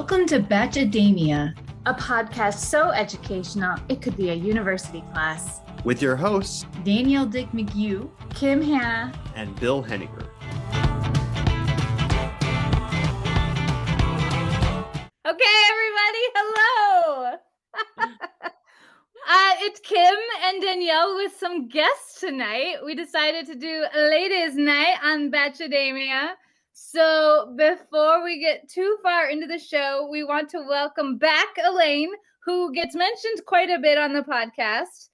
Welcome to Bachademia, a podcast so educational it could be a university class. With your hosts, Danielle Dick McHugh, Kim Hannah, and Bill Henniger. Okay, everybody, hello! It's Kim and Danielle with some guests tonight. We decided to do a ladies' night on Bachademia. So before we get too far into the show, we want to welcome back Elaine, who gets mentioned quite a bit on the podcast,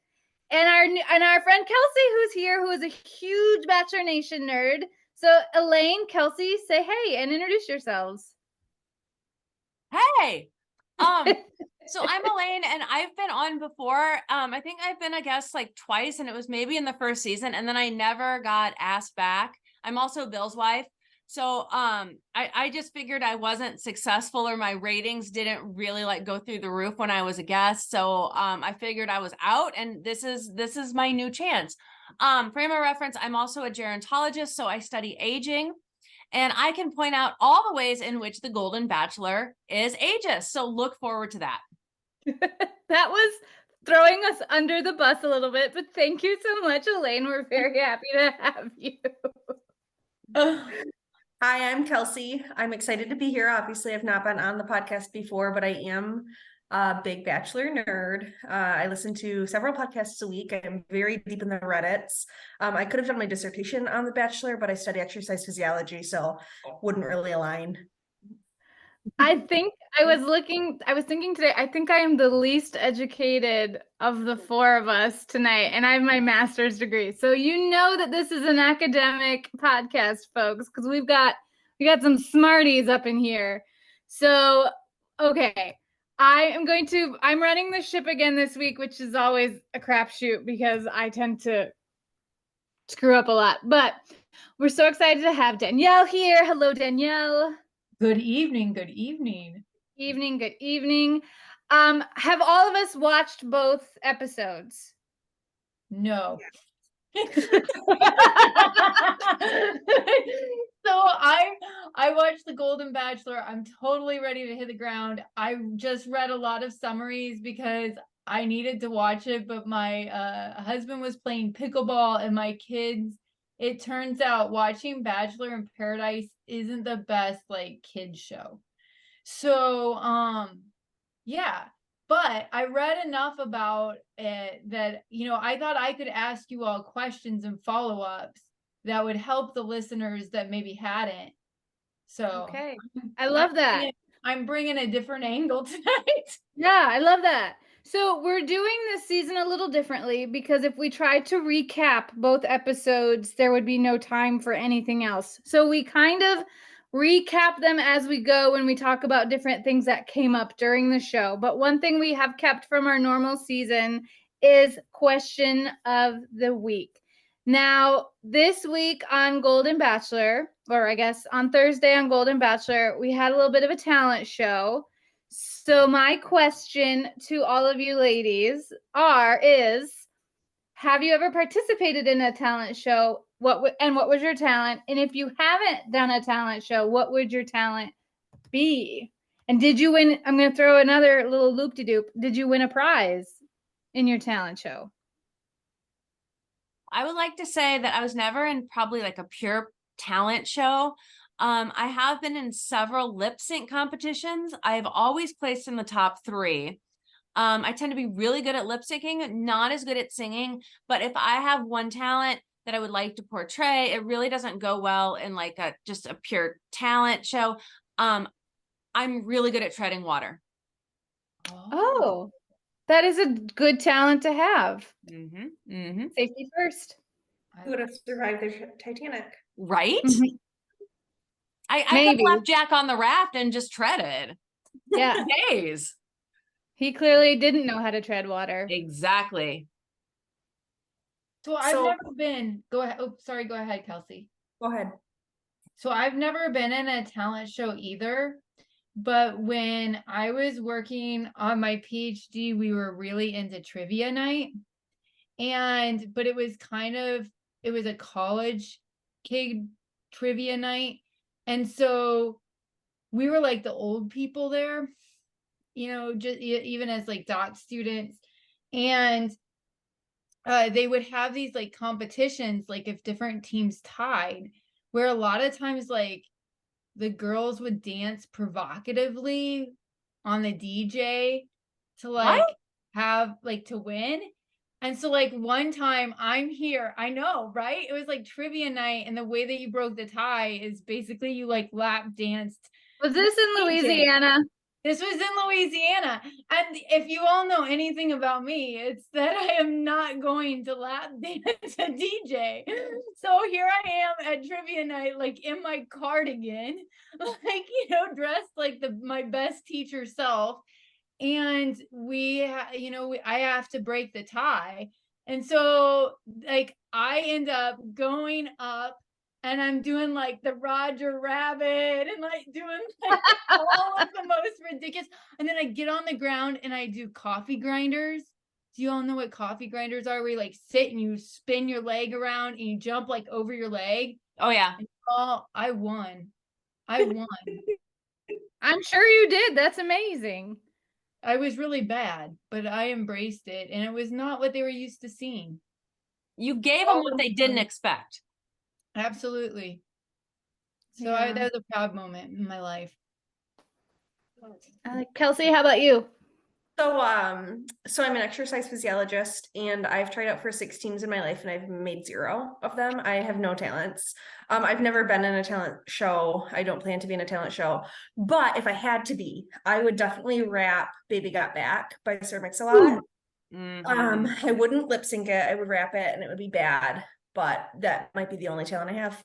and our friend Kelsey, who's here, who is a huge Bachelor Nation nerd. So Elaine, Kelsey, say hey and introduce yourselves. Hey, so I'm Elaine and I've been on before. I think I've been a guest like twice, and it was maybe in the first season, and then I never got asked back. I'm also Bill's wife. So I just figured I wasn't successful, or my ratings didn't really like go through the roof when I was a guest. So I figured I was out, and this is my new chance. Frame of reference, I'm also a gerontologist, so I study aging. And I can point out all the ways in which the Golden Bachelor is ageist. So look forward to that. That was throwing us under the bus a little bit, but thank you so much, Elaine. We're very happy to have you. Hi, I'm Kelsey. I'm excited to be here. Obviously, I've not been on the podcast before, but I am a big Bachelor nerd. I listen to several podcasts a week. I'm very deep in the Reddits. I could have done my dissertation on The Bachelor, but I study exercise physiology, so wouldn't really align. I was thinking today, I think I am the least educated of the four of us tonight, and I have my master's degree. So you know that this is an academic podcast, folks, because we got some smarties up in here. So, okay. I'm running the ship again this week, which is always a crapshoot because I tend to screw up a lot. But we're so excited to have Danielle here. Hello, Danielle. Good evening. Good evening. Good evening. Have all of us watched both episodes? No. So I watched The Golden Bachelor. I'm totally ready to hit the ground. I just read a lot of summaries because I needed to watch it, but my husband was playing pickleball and my kids. It turns out watching Bachelor in Paradise isn't the best like kids show. So yeah. But I read enough about it that, I thought I could ask you all questions and follow-ups that would help the listeners that maybe hadn't. So okay, I love that. I'm bringing a different angle tonight. Yeah, I love that. So we're doing this season a little differently because if we tried to recap both episodes, there would be no time for anything else. So we kind of recap them as we go when we talk about different things that came up during the show. But one thing we have kept from our normal season is question of the week. Now, this week on Golden Bachelor, or I guess on Thursday on Golden Bachelor, we had a little bit of a talent show. So my question to all of you ladies is, have you ever participated in a talent show? What was your talent? And if you haven't done a talent show, what would your talent be? And did you win? I'm going to throw another little loop-de-doop. Did you win a prize in your talent show? I would like to say that I was never in probably like a pure talent show. I have been in several lip sync competitions. I've always placed in the top 3. I tend to be really good at lip syncing, not as good at singing, but if I have one talent that I would like to portray, it really doesn't go well in like just a pure talent show. I'm really good at treading water. Oh, that is a good talent to have. Mm-hmm. Mm-hmm. Safety first. Who would have survived the Titanic? Right? Mm-hmm. I could have left Jack on the raft and just treaded. Yeah. Days. He clearly didn't know how to tread water. Exactly. So I've never been. Go ahead. Oh, sorry. Go ahead, Kelsey. Go ahead. So I've never been in a talent show either. But when I was working on my PhD, we were really into trivia night. But it was a college kid trivia night. And so we were like the old people there, just even as like dot students. And they would have these like competitions, like if different teams tied, where a lot of times like the girls would dance provocatively on the DJ to What? like have like to win. And so like one time I'm here, I know, right? It was like trivia night, and the way that you broke the tie is basically you like lap danced. Was this in DJ. Louisiana? This was in Louisiana. And if you all know anything about me, it's that I am not going to lap dance a DJ. So here I am at trivia night, like in my cardigan, like, dressed like my best teacher self. And I have to break the tie. And so like I end up going up, and I'm doing like the Roger Rabbit, and like doing like all of the most ridiculous. And then I get on the ground and I do coffee grinders. Do you all know what coffee grinders are? Where you like sit and you spin your leg around and you jump like over your leg. Oh yeah. And I won. I'm sure you did. That's amazing. I was really bad, but I embraced it, and it was not what they were used to seeing. You gave them what they didn't expect. Absolutely. So Yeah. that was a proud moment in my life. Kelsey, how about you? So I'm an exercise physiologist, and I've tried out for 6 teams in my life, and I've made 0 of them. I have no talents. I've never been in a talent show. I don't plan to be in a talent show, but if I had to be, I would definitely rap "Baby Got Back" by Sir Mix-a-Lot. I wouldn't lip sync it. I would rap it, and it would be bad, but that might be the only talent I have.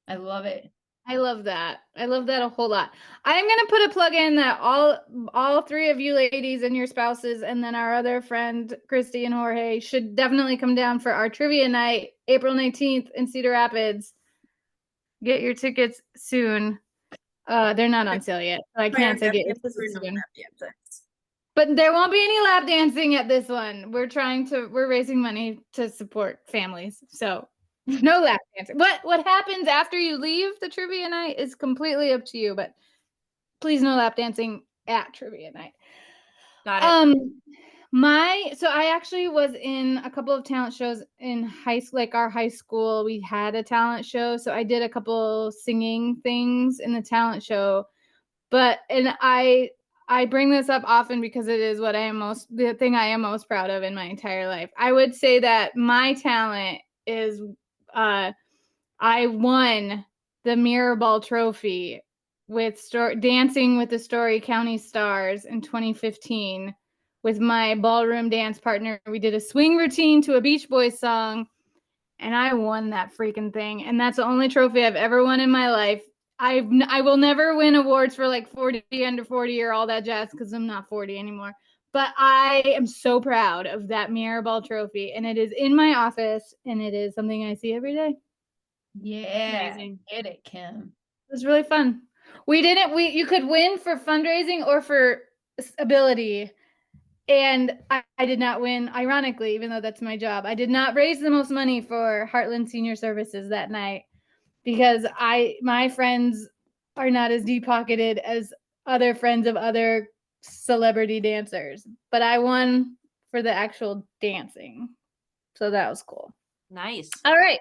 I love it. I love that. I love that a whole lot. I'm gonna put a plug in that all 3 of you ladies and your spouses, and then our other friend Christy and Jorge, should definitely come down for our trivia night, April 19th in Cedar Rapids. Get your tickets soon. They're not on sale yet, so I can't say get your tickets soon. But there won't be any lap dancing at this one. We're raising money to support families, so no lap dancing. What happens after you leave the trivia night is completely up to you, but please no lap dancing at trivia night. Got it. So I actually was in a couple of talent shows in high school, like our high school, we had a talent show. So I did a couple singing things in the talent show, and I bring this up often because it is the thing I am most proud of in my entire life. I would say that my talent is, I won the Mirror Ball Trophy with Dancing with the Story County Stars in 2015 with my ballroom dance partner. We did a swing routine to a Beach Boys song, and I won that freaking thing. And that's the only trophy I've ever won in my life. I will never win awards for like 40, under 40 or all that jazz because I'm not 40 anymore. But I am so proud of that Mirror Ball Trophy, and it is in my office, and it is something I see every day. Yeah. Amazing. Get it, Kim. It was really fun. You could win for fundraising or for ability. And I did not win, ironically, even though that's my job. I did not raise the most money for Heartland Senior Services that night because my friends are not as deep-pocketed as other friends of other celebrity dancers. But I won for the actual dancing. So that was cool. Nice. All right.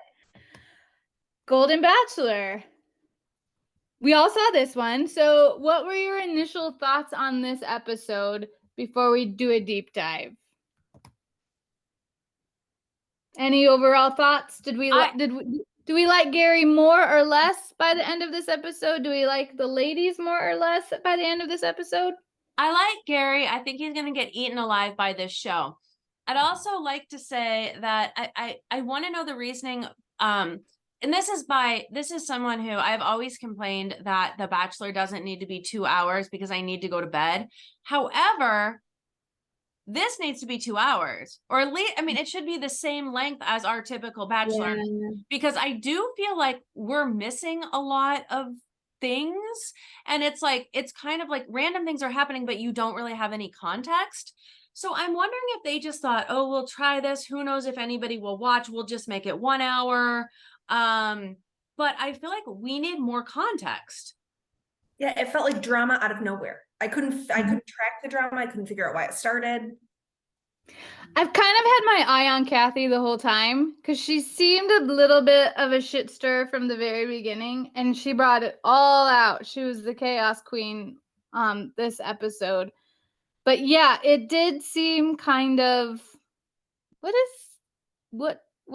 Golden Bachelor. We all saw this one. So what were your initial thoughts on this episode before we do a deep dive? Any overall thoughts? Do we like Gary more or less by the end of this episode? Do we like the ladies more or less by the end of this episode? I like Gary. I think he's going to get eaten alive by this show. I'd also like to say that I want to know the reasoning. And this is someone who I've always complained that The Bachelor doesn't need to be 2 hours because I need to go to bed. However, this needs to be 2 hours, or at least, I mean, it should be the same length as our typical Bachelor, because I do feel like we're missing a lot of things. And it's kind of like random things are happening, but you don't really have any context. So I'm wondering if they just thought, oh, we'll try this. Who knows if anybody will watch? We'll just make it 1 hour. But I feel like we need more context. Yeah, it felt like drama out of nowhere. I couldn't track the drama. I couldn't figure out why it started. I've kind of had my eye on Kathy the whole time because she seemed a little bit of a shit stir from the very beginning, and she brought it all out. She was the chaos queen this episode. But yeah, it did seem kind of what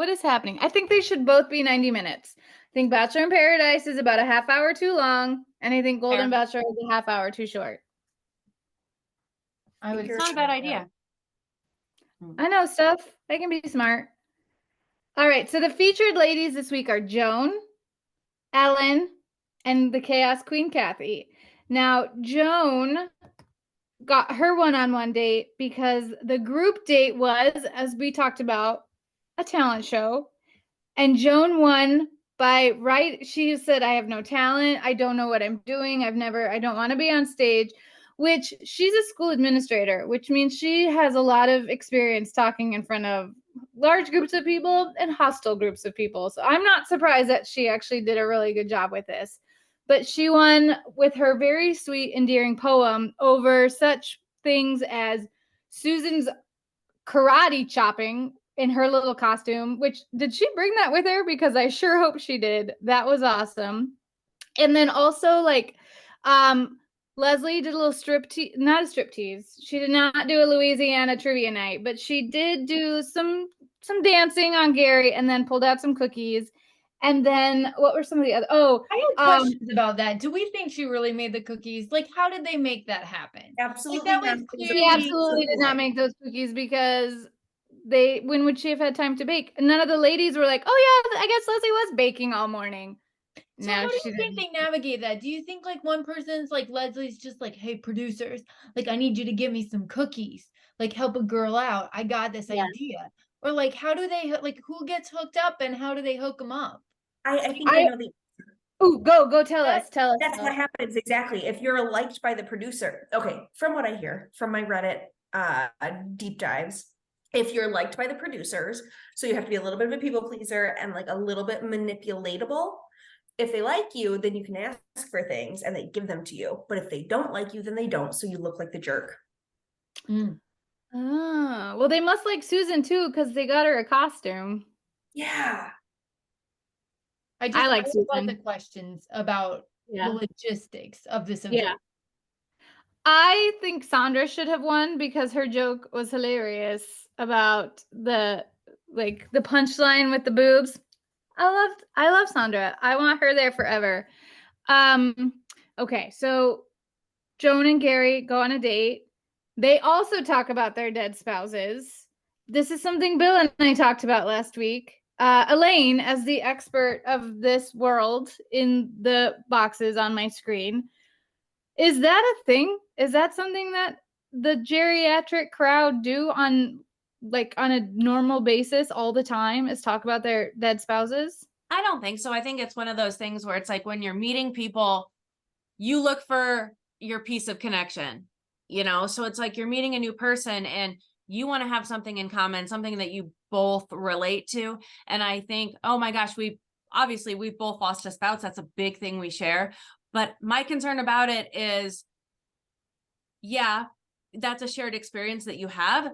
is happening? I think they should both be 90 minutes. I think Bachelor in Paradise is about a half hour too long, and I think Golden Fair. Bachelor is a half hour too short. I would. It's Not a bad idea. I know stuff. I can be smart. All right, so the featured ladies this week are Joan, Ellen, and the Chaos Queen Kathy. Now, Joan got her one-on-one date because the group date was, as we talked about, a talent show. And Joan won by right. She said, I have no talent. I don't know what I'm doing. I don't want to be on stage, which she's a school administrator, which means she has a lot of experience talking in front of large groups of people and hostile groups of people. So I'm not surprised that she actually did a really good job with this. But she won with her very sweet, endearing poem over such things as Susan's karate chopping in her little costume, which did she bring that with her? Because I sure hope she did. That was awesome. And then also Leslie did a little not a strip tease. She did not do a Louisiana trivia night, but she did do some dancing on Gary and then pulled out some cookies. And then what were some of the other? Oh, I have questions about that. Do we think she really made the cookies? Like, how did they make that happen? Absolutely Like, that was not. clearly. she absolutely did not make those cookies because when would she have had time to bake? And none of the ladies were like, oh yeah, I guess Leslie was baking all morning. So how do you think they navigate that? Do you think like one person's like Leslie's just like, hey, producers, like I need you to give me some cookies, like help a girl out. I got this idea. Or like, how do they like who gets hooked up and how do they hook them up? I think I know the Oh, go tell us. That's what happens exactly. If you're liked by the producer. Okay, from what I hear from my Reddit deep dives, if you're liked by the producers, so you have to be a little bit of a people pleaser and like a little bit manipulatable. If they like you, then you can ask for things and they give them to you. But if they don't like you, then they don't. So you look like the jerk. Oh, well, they must like Susan too because they got her a costume. Yeah. I like a lot Susan. of questions about the logistics of this event. Yeah. I think Sandra should have won because her joke was hilarious about the punchline with the boobs. I love Sandra. I want her there forever. Okay, so Joan and Gary go on a date. They also talk about their dead spouses. This is something Bill and I talked about last week. Elaine, as the expert of this world in the boxes on my screen, is that a thing? Is that something that the geriatric crowd do on a normal basis all the time, is talk about their dead spouses? I don't think so. I think it's one of those things where it's like when you're meeting people, you look for your piece of connection, so it's like you're meeting a new person and you want to have something in common, something that you both relate to. And I think, oh my gosh, we've both lost a spouse. That's a big thing we share. But my concern about it is, yeah, that's a shared experience that you have.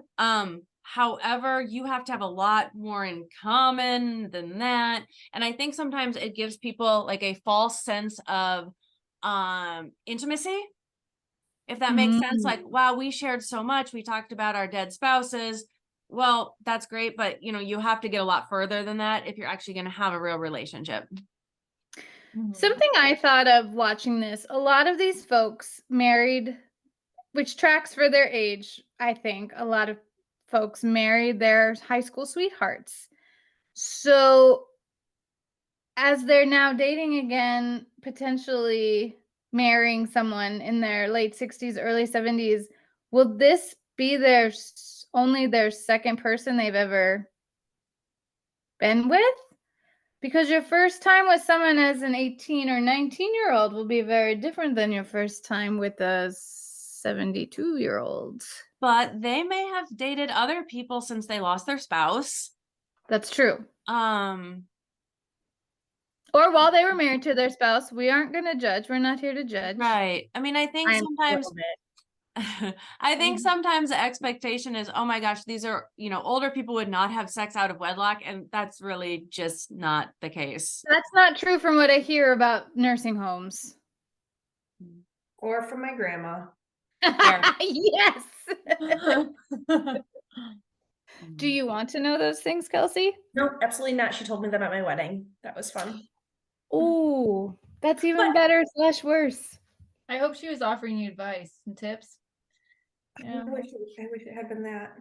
However, you have to have a lot more in common than that. And I think sometimes it gives people like a false sense of intimacy, if that makes sense. Like, wow, we shared so much. We talked about our dead spouses. Well, that's great, but you have to get a lot further than that if you're actually going to have a real relationship. Something I thought of watching this, a lot of these folks married, which tracks for their age. I think a lot of folks married their high school sweethearts. So as they're now dating again, potentially marrying someone in their late 60s, early 70s, will this be only their second person they've ever been with? Because your first time with someone as an 18 or 19-year-old will be very different than your first time with a 72-year-old. But they may have dated other people since they lost their spouse. That's true. Or while they were married to their spouse. We aren't going to judge. We're not here to judge. Right. I mean, I think I'm a sometimes little bit. I think sometimes the expectation is, oh my gosh, these are, older people would not have sex out of wedlock. And that's really just not the case. That's not true from what I hear about nursing homes. Or from my grandma. Yes. Do you want to know those things, Kelsey? No, absolutely not. She told me them at my wedding. That was fun. Oh, that's even better / worse. I hope she was offering you advice and tips. I wish it had been that.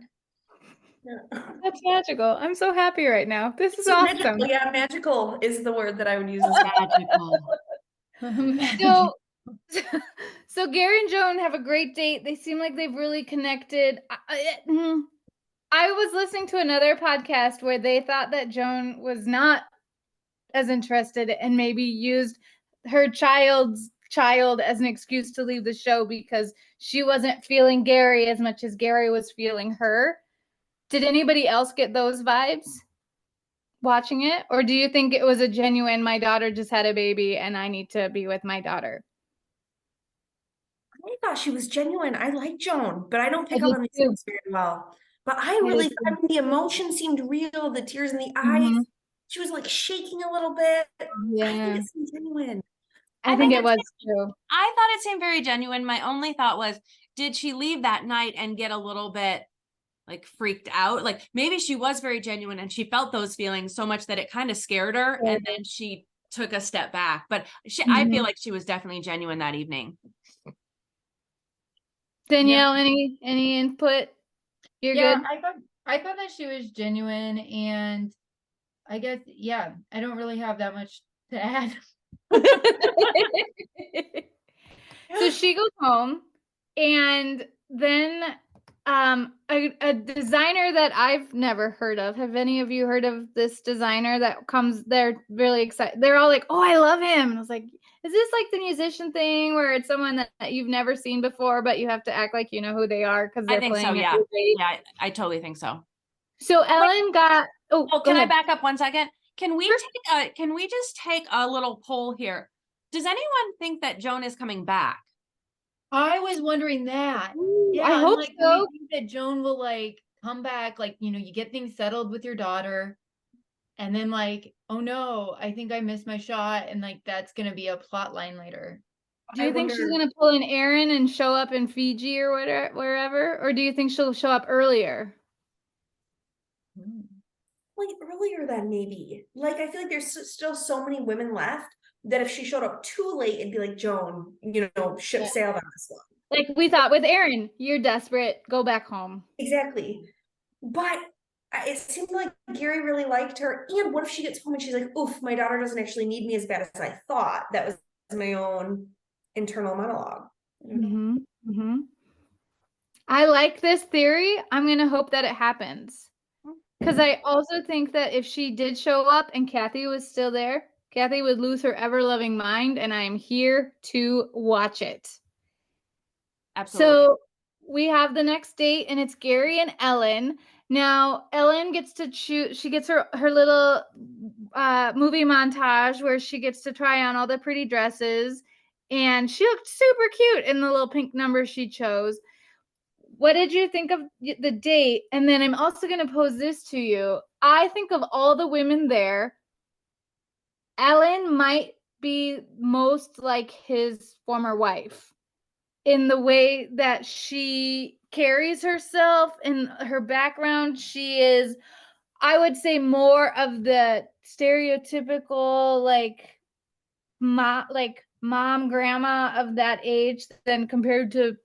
Yeah. That's magical. I'm so happy right now. This is awesome. Magical, yeah, magical is the word that I would use as Magical. So Gary and Joan have a great date. They seem like they've really connected. I was listening to another podcast where they thought that Joan was not as interested and maybe used her child's child as an excuse to leave the show because she wasn't feeling Gary as much as Gary was feeling her. Did anybody else get those vibes watching it? Or do you think it was a genuine, my daughter just had a baby and I need to be with my daughter? I thought she was genuine. I like Joan, but I don't pick I up did on these too. things very well. But I really thought the emotion seemed real, the tears in the eyes. Mhm. She was like shaking a little bit. I Yeah, think it seemed genuine. I think it was true. I thought it seemed very genuine. My only thought was, did she leave that night and get a little bit like freaked out? Like maybe she was very genuine and she felt those feelings so much that it kind of scared her and then she took a step back. But I feel like she was definitely genuine that evening. Danielle, any input? You're Yeah, good? I thought that she was genuine, and I guess I don't really have that much to add. So she goes home, and then a designer that I've never heard of. Have any of you heard of this designer that comes? They're really excited. They're all like, "Oh, I love him." And I was like, "Is this like the musician thing where it's someone that you've never seen before, but you have to act like you know who they are because they're I think playing so. it?" Yeah. Yeah. I totally think so. So Ellen got. Oh, can I back up 1 second? Can we just take a little poll here? Does anyone think that Joan is coming back? I was wondering that. Ooh, I I'm hope like, so. do you think that Joan will like come back? Like, you get things settled with your daughter, and then like, oh no, I think I missed my shot, and like that's gonna be a plot line later. Do you think she's gonna pull an Aaron and show up in Fiji or wherever, or do you think she'll show up earlier? Like earlier than maybe. Like I feel like there's still so many women left that if she showed up too late, it'd be like Joan, ship sailed on this one. Like we thought with Aaron, you're desperate, go back home. Exactly. But it seemed like Gary really liked her. And what if she gets home and she's like, oof, my daughter doesn't actually need me as bad as I thought. That was my own internal monologue. I like this theory. I'm gonna hope that it happens. Because I also think that if she did show up and Kathy was still there, Kathy would lose her ever-loving mind, and I am here to watch it. Absolutely. So we have the next date, and it's Gary and Ellen. Now, Ellen gets to choose, she gets her little movie montage where she gets to try on all the pretty dresses, and she looked super cute in the little pink number she chose. What did you think of the date? And then I'm also going to pose this to you. I think of all the women there, Ellen might be most like his former wife in the way that she carries herself and her background. She is, I would say, more of the stereotypical mom, grandma of that age than compared to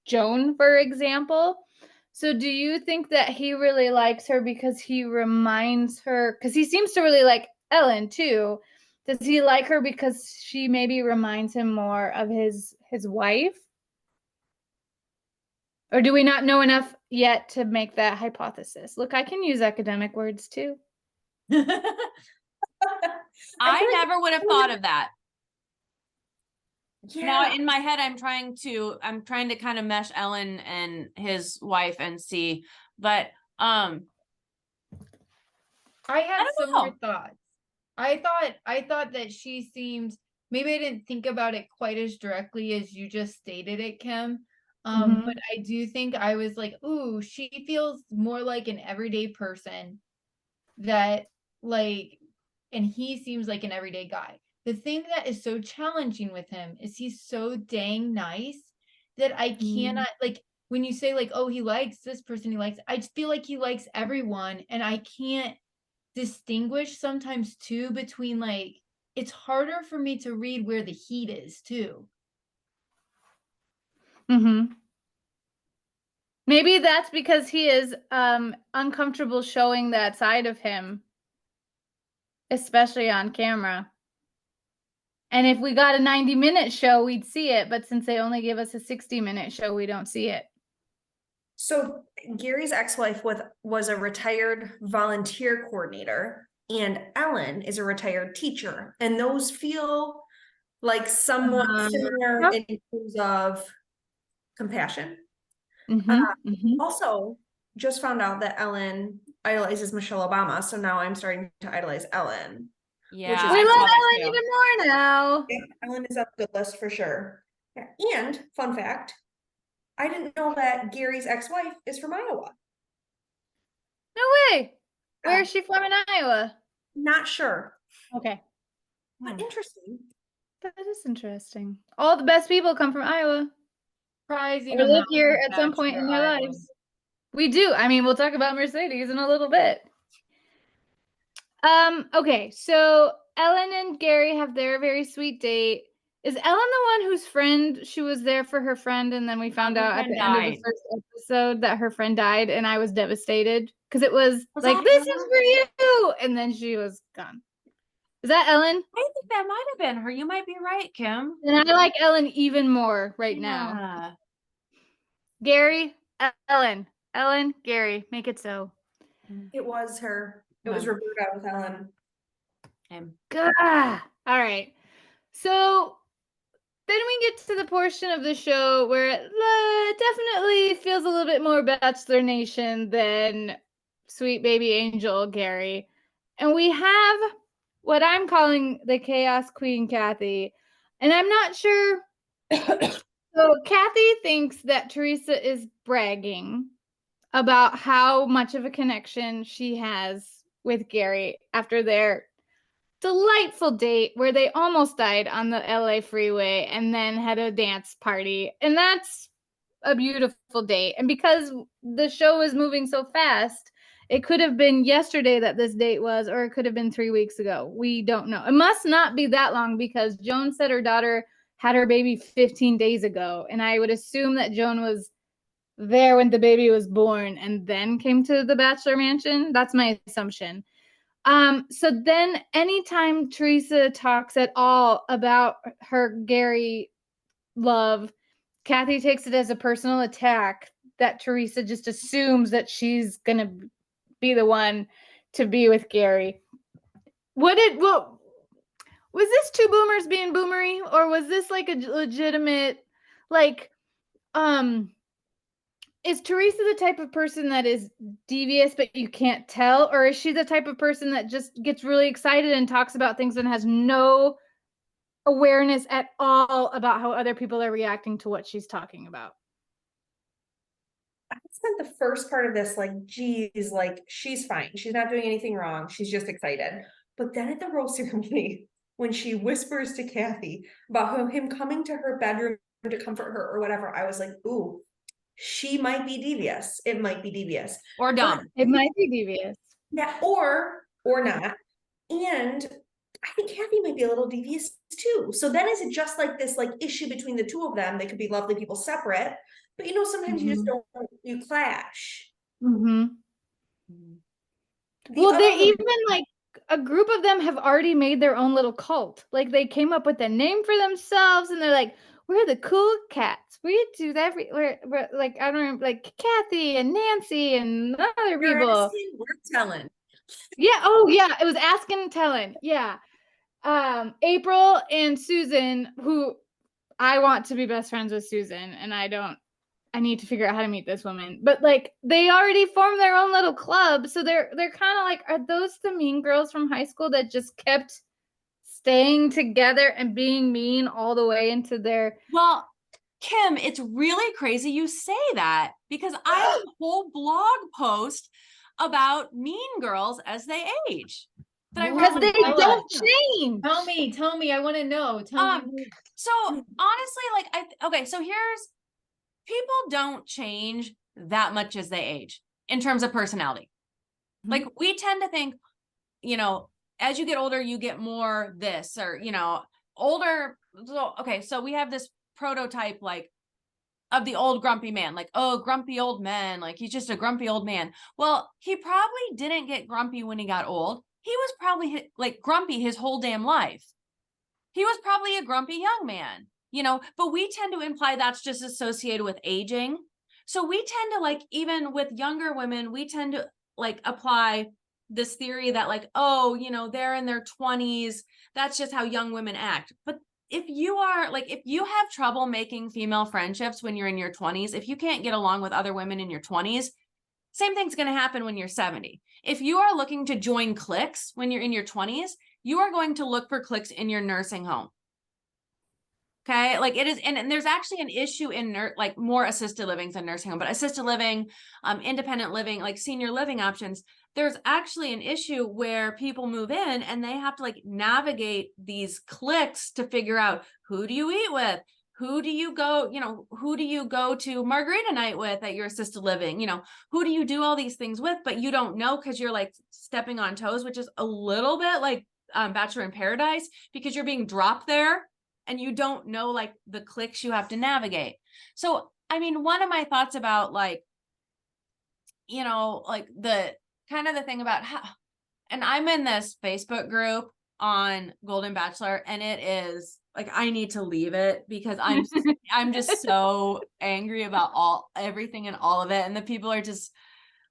Joan, for example. So do you think that he really likes her because he reminds her, because he seems to really like Ellen too. Does he like her because she maybe reminds him more of his wife? Or do we not know enough yet to make that hypothesis? Look, I can use academic words too. I never would have thought of that. Yeah. Now in my head, I'm trying to kind of mesh Ellen and his wife and see, but I have similar thoughts. I thought that she seemed, maybe I didn't think about it quite as directly as you just stated it, Kim. But I do think I was like, ooh, she feels more like an everyday person that like, and he seems like an everyday guy. The thing that is so challenging with him is he's so dang nice that I cannot, like, when you say like, oh, he likes this person, he likes, I just feel like he likes everyone, and I can't distinguish sometimes too between like, it's harder for me to read where the heat is too. Maybe that's because he is uncomfortable showing that side of him, especially on camera. And if we got a 90-minute show, we'd see it. But since they only give us a 60-minute show, we don't see it. So Gary's ex-wife was a retired volunteer coordinator, and Ellen is a retired teacher. And those feel like somewhat similar in terms of compassion. Also, just found out that Ellen idolizes Michelle Obama, so now I'm starting to idolize Ellen. Yeah, we I love saw that Ellen too. even more now. Yeah, Ellen is on the good list for sure. And fun fact, I didn't know that Gary's ex-wife is from Iowa. No way. Where is she from in Iowa? Not sure, Okay. but interesting. That is interesting. All the best people come from Iowa. Surprising Or live amount here of at some point in Bachelor their Iowa. lives. We do. I mean, we'll talk about Mercedes in a little bit. Okay, so Ellen and Gary have their very sweet date. Is Ellen the one whose friend, she was there for her friend, and then we found out at the end of the first episode that her friend died, and I was devastated because it was like, this is for you, and then she was gone. Is that Ellen? I think that might have been her. You might be right, Kim. And I like Ellen even more right now. Gary, Ellen, Gary, make it so. It was her. It was Roberta with Ellen. All right. So then we get to the portion of the show where it definitely feels a little bit more Bachelor Nation than sweet baby angel Gary. And we have what I'm calling the Chaos Queen, Kathy. And I'm not sure. So Kathy thinks that Teresa is bragging about how much of a connection she has with Gary after their delightful date where they almost died on the LA freeway and then had a dance party. And that's a beautiful date. And because the show is moving so fast, it could have been yesterday that this date was, or it could have been 3 weeks ago. We don't know. It must not be that long because Joan said her daughter had her baby 15 days ago. And I would assume that Joan was there when the baby was born and then came to the Bachelor Mansion. That's my assumption. So then anytime Teresa talks at all about her Gary love, Kathy takes it as a personal attack that Teresa just assumes that she's gonna be the one to be with Gary. Was this two boomers being boomery, or was this like a legitimate, like, is Teresa the type of person that is devious but you can't tell, or is she the type of person that just gets really excited and talks about things and has no awareness at all about how other people are reacting to what she's talking about? I spent the first part of this like, geez, like she's fine. She's not doing anything wrong. She's just excited. But then at the rose ceremony, when she whispers to Kathy about him coming to her bedroom to comfort her or whatever, I was like, ooh, she might be devious. It might be devious. Or dumb. It might be devious. Yeah, or not. And I think Kathy might be a little devious too. So then is it just like this like issue between the two of them? They could be lovely people separate, but you know, sometimes you just don't, you clash. Well, they even like a group of them have already made their own little cult. Like they came up with a name for themselves and they're like, we're the cool cats. We do that. We're like, I don't know, like Kathy and Nancy and other people. We're telling. Yeah. Oh, yeah. It was asking and telling. Yeah. April and Susan, who I want to be best friends with Susan, and I don't I need to figure out how to meet this woman. But like they already formed their own little club. So they're kind of like, are those the mean girls from high school that just kept staying together and being mean all the way into their Well, Kim, it's really crazy you say that because I have a whole blog post about mean girls as they age. because they don't change. Tell me, I want to know. Tell me. So honestly, like okay, so here's people don't change that much as they age in terms of personality. Like we tend to think, you know, as you get older, you get more this or, you know, older. So, okay. So we have this prototype like of the old grumpy man, like, oh, grumpy old man. Like he's just a grumpy old man. Well, he probably didn't get grumpy when he got old. He was probably like grumpy his whole damn life. He was probably a grumpy young man, you know, but we tend to imply that's just associated with aging. So we tend to like, even with younger women, we tend to like apply this theory that like, oh, you know, they're in their 20s. That's just how young women act. But if you are like, if you have trouble making female friendships when you're in your 20s, if you can't get along with other women in your 20s, same thing's going to happen when you're 70. If you are looking to join cliques when you're in your 20s, you are going to look for cliques in your nursing home. Okay. Like it is. And there's actually an issue in like more assisted living than nursing home, but assisted living, independent living, like senior living options. There's actually an issue where people move in and they have to like navigate these cliques to figure out who do you eat with? Who do you go, you know, who do you go to margarita night with at your assisted living? You know, who do you do all these things with, but you don't know because you're like stepping on toes, which is a little bit like Bachelor in Paradise because you're being dropped there and you don't know like the cliques you have to navigate. So, I mean, one of my thoughts about like, you know, like the kind of the thing about how, and I'm in this Facebook group on Golden Bachelor and it is like, I need to leave it because I'm just so angry about everything and all of it. And the people are just,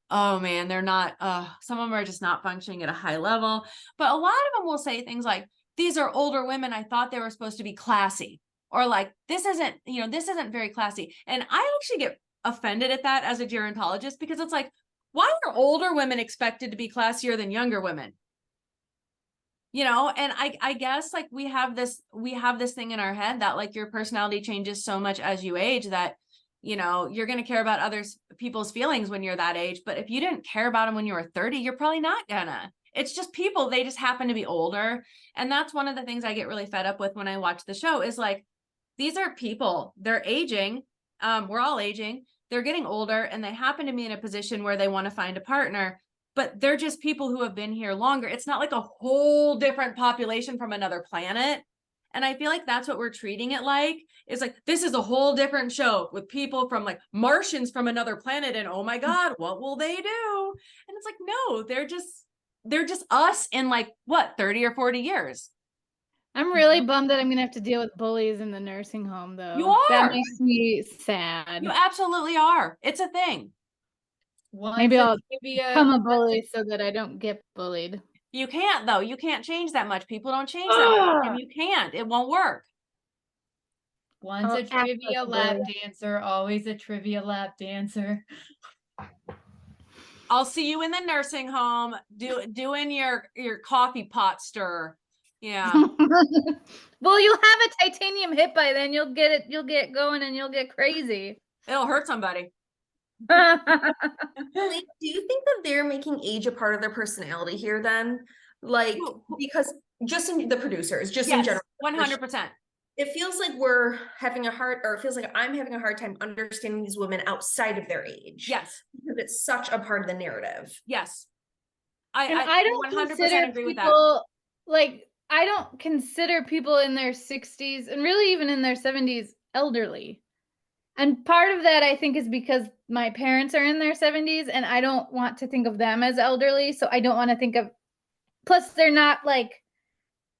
oh man, they're not, some of them are just not functioning at a high level, but a lot of them will say things like, these are older women. I thought they were supposed to be classy, or like, this isn't, you know, this isn't very classy. And I actually get offended at that as a gerontologist because it's like, why are older women expected to be classier than younger women? You know, and I guess like we have this thing in our head that like your personality changes so much as you age that, you know, you're going to care about people's feelings when you're that age. But if you didn't care about them when you were 30, you're probably not gonna. It's just people, they just happen to be older. And that's one of the things I get really fed up with when I watch the show is like, these are people, they're aging. We're all aging. They're getting older and they happen to be in a position where they want to find a partner, but they're just people who have been here longer. It's not like a whole different population from another planet. And I feel like that's what we're treating it like. It's like, this is a whole different show with people from like Martians from another planet. And oh my God, what will they do? And it's like, no, they're just us in like what, 30 or 40 years. I'm really bummed that I'm going to have to deal with bullies in the nursing home, though. You are. That makes me sad. You absolutely are. It's a thing. Maybe I'll become a bully so that I don't get bullied. You can't, though. You can't change that much. People don't change that much. And you can't. It won't work. Once a trivia lap dancer, always a trivia lap dancer. I'll see you in the nursing home doing your coffee pot stir. Yeah. Well, you'll have a titanium hip by then. You'll get going and you'll get crazy. It'll hurt somebody. Do you think that they're making age a part of their personality here then? Like, because just in the producers, just in general. 100%. It feels like it feels like I'm having a hard time understanding these women outside of their age. Yes. Because it's such a part of the narrative. Yes. I don't 100% agree with that. Like, I don't consider people in their 60s and really even in their 70s elderly. And part of that, I think, is because my parents are in their 70s and I don't want to think of them as elderly. So I don't want to think of, plus they're not like,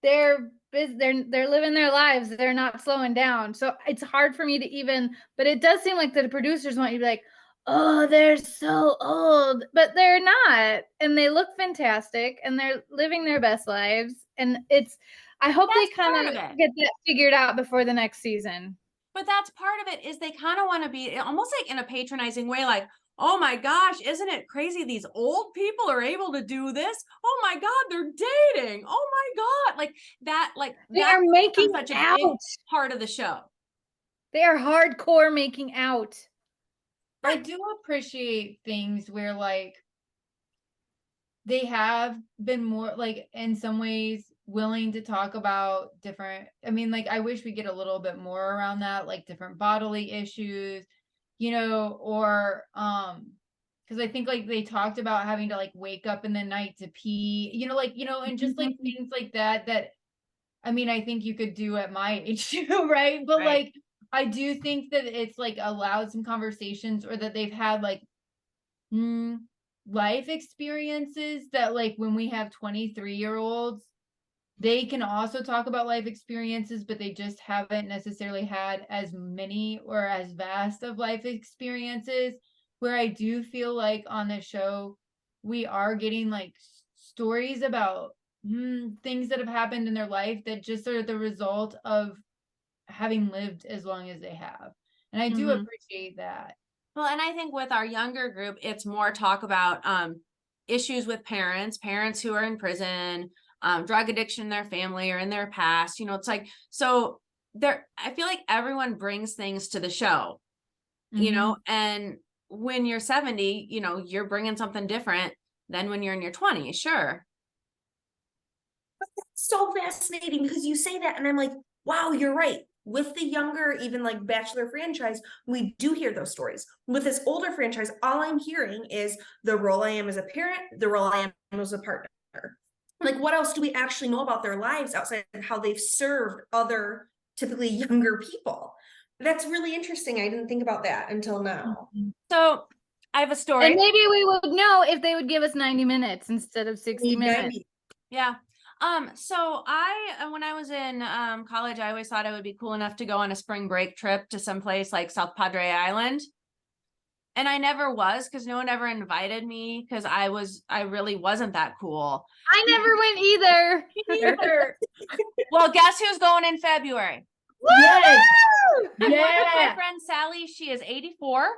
they're living their lives. They're not slowing down. So it's hard for me to even, but it does seem like the producers want you to be like, oh, they're so old, but they're not. And they look fantastic and they're living their best lives. And I hope they kind of get that figured out before the next season. But that's part of it, is they kind of want to be almost like in a patronizing way, like, oh my gosh, isn't it crazy? These old people are able to do this. Oh my God, they're dating. Oh my God. They are making such a out. big part of the show. They are hardcore making out. I do appreciate things where like they have been more like in some ways willing to talk about different, I mean, like I wish we get a little bit more around that, like different bodily issues, or because I think like they talked about having to like wake up in the night to pee, and just like things like that I mean, I think you could do at my age too, right? But Right. like I do think that it's like allowed some conversations, or that they've had like life experiences that like when we have 23-year-olds, they can also talk about life experiences, but they just haven't necessarily had as many or as vast of life experiences, where I do feel like on the show we are getting like stories about things that have happened in their life that just are the result of having lived as long as they have, and I do appreciate that. Well, and I think with our younger group, it's more talk about issues with parents who are in prison, drug addiction in their family or in their past. It's like, so I feel like everyone brings things to the show, and when you're 70, you're bringing something different than when you're in your 20s. Sure. But that's so fascinating because you say that and I'm like, wow, you're right. With the younger, even like Bachelor franchise, we do hear those stories. With this older franchise, all I'm hearing is the role I am as a parent, the role I am as a partner. Like, what else do we actually know about their lives outside of how they've served other typically younger people? That's really interesting. I didn't think about that until now. So I have a story. And maybe we would know if they would give us 90 minutes instead of 60 minutes. Yeah. So when I was in college, I always thought I would be cool enough to go on a spring break trip to someplace like South Padre Island. And I never was, because no one ever invited me, because I really wasn't that cool. I never went either. Well, guess who's going in February? Yes. I'm going with my friend Sally. She is 84.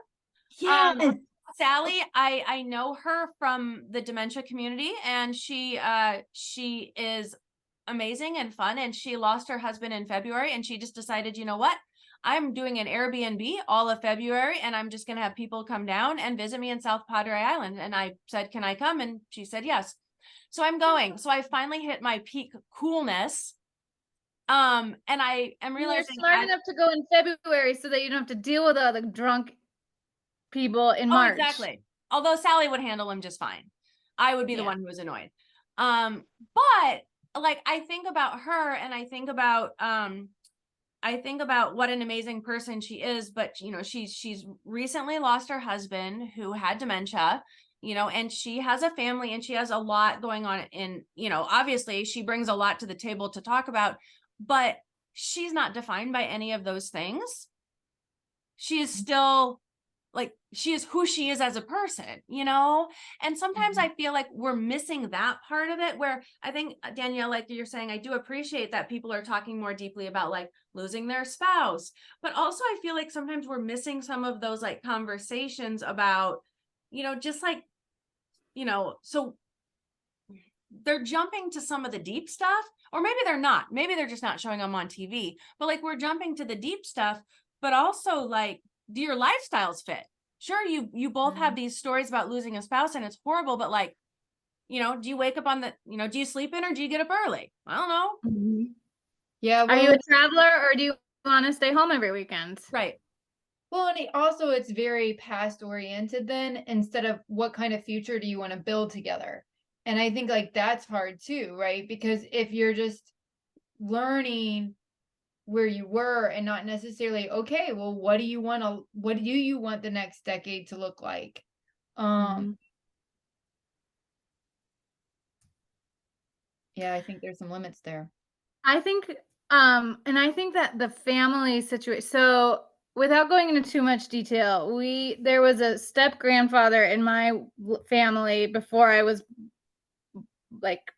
Yes. Sally, I know her from the dementia community, and she is amazing and fun, and she lost her husband in February, and she just decided, you know what? I'm doing an Airbnb all of February, and I'm just going to have people come down and visit me in South Padre Island. And I said, can I come? And she said, yes. So I'm going. So I finally hit my peak coolness. And I am realizing you're smart enough to go in February so that you don't have to deal with all the drunk people in March. Exactly. Although Sally would handle them just fine. I would be the one who was annoyed. But like I think about her, and I think about what an amazing person she is, but she's recently lost her husband who had dementia, and she has a family, and she has a lot going on in, obviously she brings a lot to the table to talk about, but she's not defined by any of those things. She is still like, she is who she is as a person, and sometimes I feel like we're missing that part of it, where I think, Danielle, like you're saying, I do appreciate that people are talking more deeply about like losing their spouse, but also I feel like sometimes we're missing some of those like conversations about, just like, so they're jumping to some of the deep stuff, or maybe they're not, maybe they're just not showing them on TV, but like we're jumping to the deep stuff, but also like, do your lifestyles fit? Sure, you both have these stories about losing a spouse and it's horrible, but like, do you wake up do you sleep in, or do you get up early? I don't know. Yeah. Are you a traveler, or do you want to stay home every weekend? Right. Well, and also it's very past oriented then, instead of what kind of future do you want to build together. And I think like that's hard too, right? Because if you're just learning where you were and not necessarily, okay, well, what do you want the next decade to look like? Yeah, I think there's some limits there. I think and I think that the family situation, so without going into too much detail, there was a step grandfather in my family before I was like,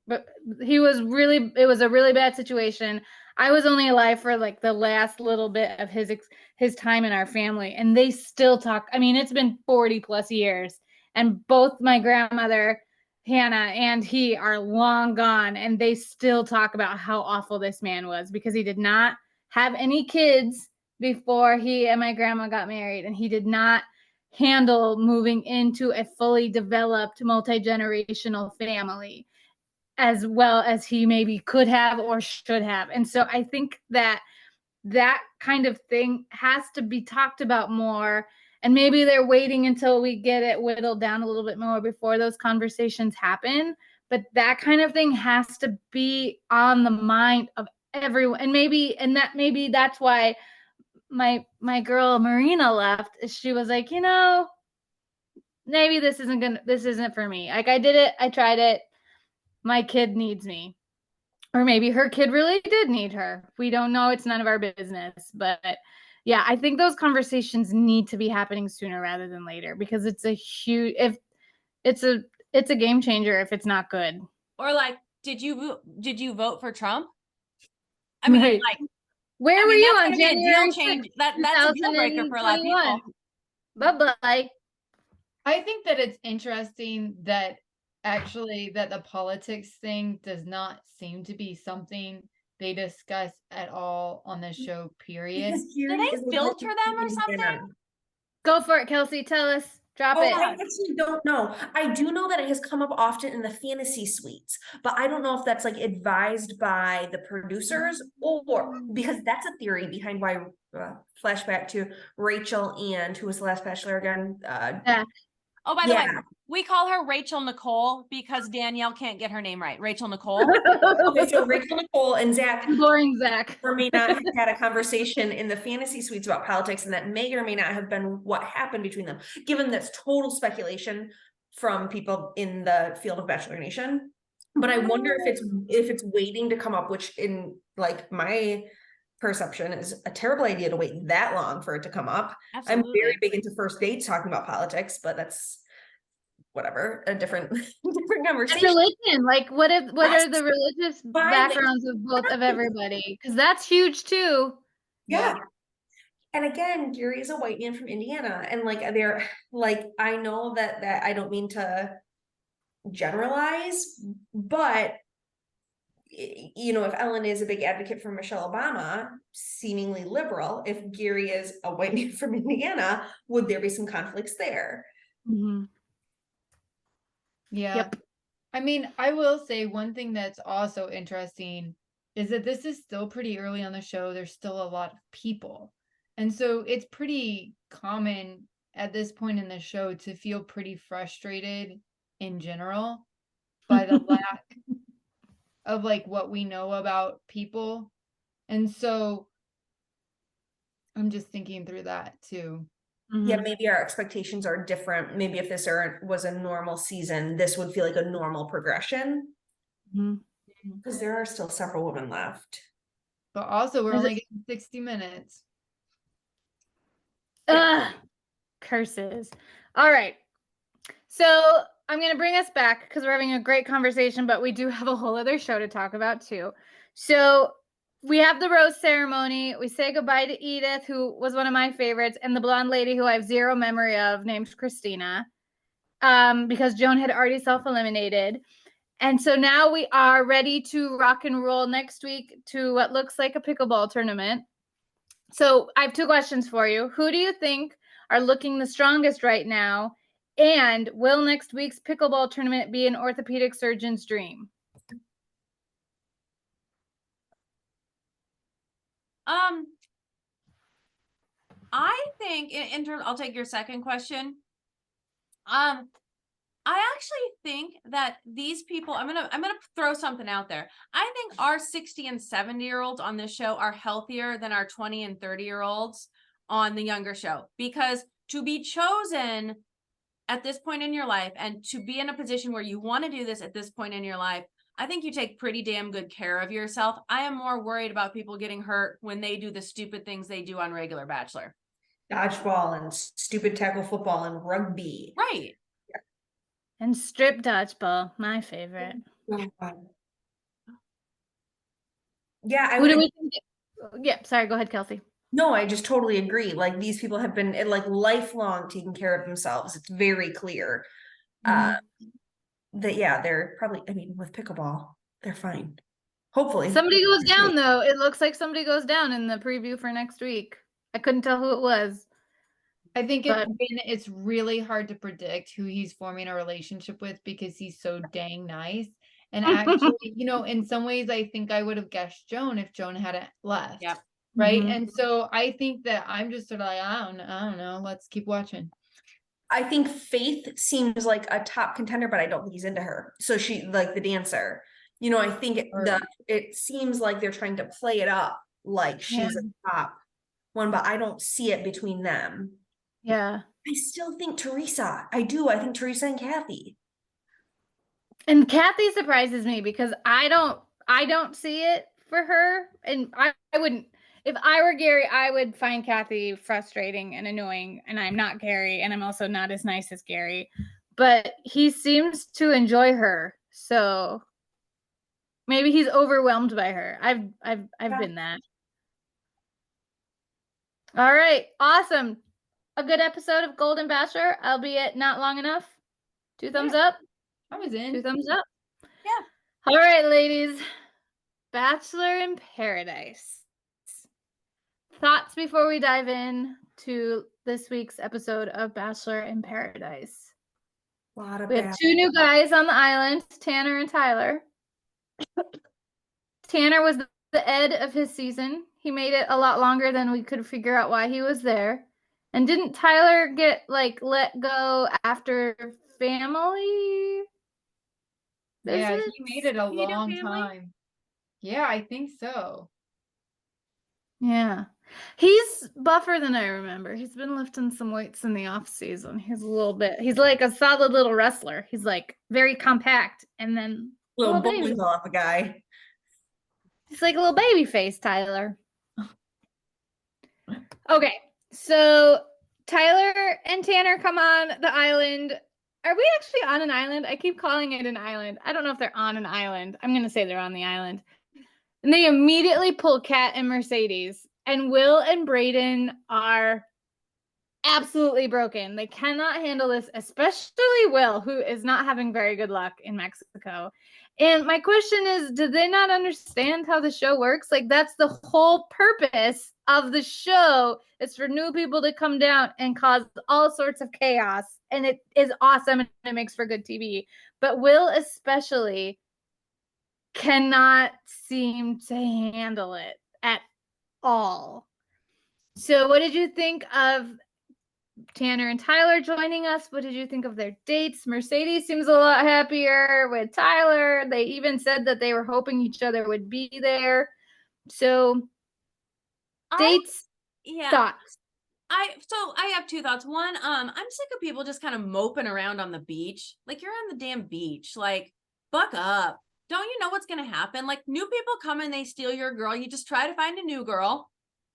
but it was a really bad situation. I was only alive for like the last little bit of his time in our family, and they still talk. I mean, it's been 40 plus years, and both my grandmother Hannah and he are long gone, and they still talk about how awful this man was because he did not have any kids before he and my grandma got married, and he did not handle moving into a fully developed multi-generational family as well as he maybe could have or should have. And so I think that kind of thing has to be talked about more, and maybe they're waiting until we get it whittled down a little bit more before those conversations happen, but that kind of thing has to be on the mind of everyone. And maybe that's why my girl Marina left. She was like, maybe this isn't for me. Like, I did it, I tried it, my kid needs me. Or maybe her kid really did need her. We don't know. It's none of our business. But yeah, I think those conversations need to be happening sooner rather than later, because it's a huge, if it's a game changer if it's not good. Or like, did you vote for Trump? I mean, right. like, where were you on that's gonna be a January deal change. That's a deal breaker for a lot of people. Bye-bye. I think that it's interesting that actually that the politics thing does not seem to be something they discuss at all on the show, period. Do they filter them or something? Go for it, Kelsey. Tell us. Drop it. I actually don't know. I do know that it has come up often in the fantasy suites, but I don't know if that's like advised by the producers or because that's a theory behind why flashback to Rachel and who was the last Bachelor again? Oh, by the way, we call her Rachel Nicole because Danielle can't get her name right. Rachel Nicole. Okay, so Rachel Nicole and Zach. Boring Zach. Or may not have had a conversation in the fantasy suites about politics, and that may or may not have been what happened between them, given that's total speculation from people in the field of Bachelor Nation. But I wonder if it's waiting to come up, which in like my perception is a terrible idea to wait that long for it to come up. Absolutely. I'm very big into first dates talking about politics, but that's whatever, a different conversation. And religion, like what are the religious backgrounds of everybody? Because that's huge too. Yeah. And again, Gary is a white man from Indiana, and like they're like, I know that I don't mean to generalize, but if Ellen is a big advocate for Michelle Obama, seemingly liberal, if Gary is a white man from Indiana, would there be some conflicts there? Mm-hmm. Yeah. Yep. I mean, I will say one thing that's also interesting is that this is still pretty early on the show. There's still a lot of people. And so it's pretty common at this point in the show to feel pretty frustrated in general by the lack of like what we know about people. And so I'm just thinking through that too. Yeah, maybe our expectations are different. Maybe if this was a normal season, this would feel like a normal progression. Because there are still several women left. But also we're only getting 60 minutes. Curses. All right. So I'm going to bring us back because we're having a great conversation, but we do have a whole other show to talk about too. So we have the rose ceremony. We say goodbye to Edith, who was one of my favorites, and the blonde lady who I have zero memory of, named Christina, because Joan had already self-eliminated. And so now we are ready to rock and roll next week to what looks like a pickleball tournament. So I have two questions for you. Who do you think are looking the strongest right now? And will next week's pickleball tournament be an orthopedic surgeon's dream? I think in terms, I'll take your second question. I actually think that these people, I'm gonna throw something out there. I think our 60 and 70-year-olds on this show are healthier than our 20 and 30-year-olds on the younger show, because to be chosen at this point in your life and to be in a position where you want to do this at this point in your life, I think you take pretty damn good care of yourself. I am more worried about people getting hurt when they do the stupid things they do on regular Bachelor. Dodgeball and stupid tackle football and rugby. Right. Yeah. And strip dodgeball, my favorite. Yeah, I Who would. do we think? Yeah, sorry, go ahead, Kelsey. No, I just totally agree. Like these people have been like lifelong taking care of themselves. It's very clear. Mhm. That yeah, they're probably, I mean, with pickleball, they're fine. Hopefully. Somebody goes down though. It looks like somebody goes down in the preview for next week. I couldn't tell who it was. I think But- it's really hard to predict who he's forming a relationship with because he's so dang nice. And actually, in some ways, I think I would have guessed Joan if Joan hadn't left. Yep. Right. Mhm. And so I think that I'm just sort of like, I don't know. Let's keep watching. I think Faith seems like a top contender, but I don't think he's into her. So she, like the dancer, I think it seems like they're trying to play it up like she's a top one, but I don't see it between them. Yeah. I still think Teresa. I do. I think Teresa and Kathy. And Kathy surprises me because I don't see it for her. And I wouldn't, if I were Gary, I would find Kathy frustrating and annoying. And I'm not Gary, and I'm also not as nice as Gary. But he seems to enjoy her. So maybe he's overwhelmed by her. I've been that. All right. Awesome. A good episode of Golden Bachelor, albeit not long enough. 2 thumbs up. I was in. 2 thumbs up. Yeah. All right, ladies. Bachelor in Paradise. Thoughts before we dive in to this week's episode of Bachelor in Paradise. A lot of We have 2 new guys on the island, Tanner and Tyler. Tanner was the Ed of his season. He made it a lot longer than we could figure out why he was there. And didn't Tyler get let go after family? Yeah, visits? he made it a He had a long family? time. Yeah, I think so. Yeah. He's buffer than I remember. He's been lifting some weights in the off season. He's like a solid little wrestler. He's like very compact and then little baby. bully off a guy. He's like a little baby face, Tyler. Okay. So Tyler and Tanner come on the island. Are we actually on an island? I keep calling it an island. I don't know if they're on an island. I'm going to say they're on the island. And they immediately pull Kat and Mercedes. And Will and Brayden are absolutely broken. They cannot handle this, especially Will, who is not having very good luck in Mexico. And my question is, do they not understand how the show works? Like, that's the whole purpose of the show, is for new people to come down and cause all sorts of chaos. And it is awesome and it makes for good TV. But Will especially cannot seem to handle it at all. So what did you think of Tanner and Tyler joining us? What did you think of their dates? Mercedes seems a lot happier with Tyler. They even said that they were hoping each other would be there. So dates, thoughts. I have 2 thoughts. One, I'm sick of people just kind of moping around on the beach. Like, you're on the damn beach. Like, buck up. Don't you know what's going to happen? Like, new people come and they steal your girl. You just try to find a new girl.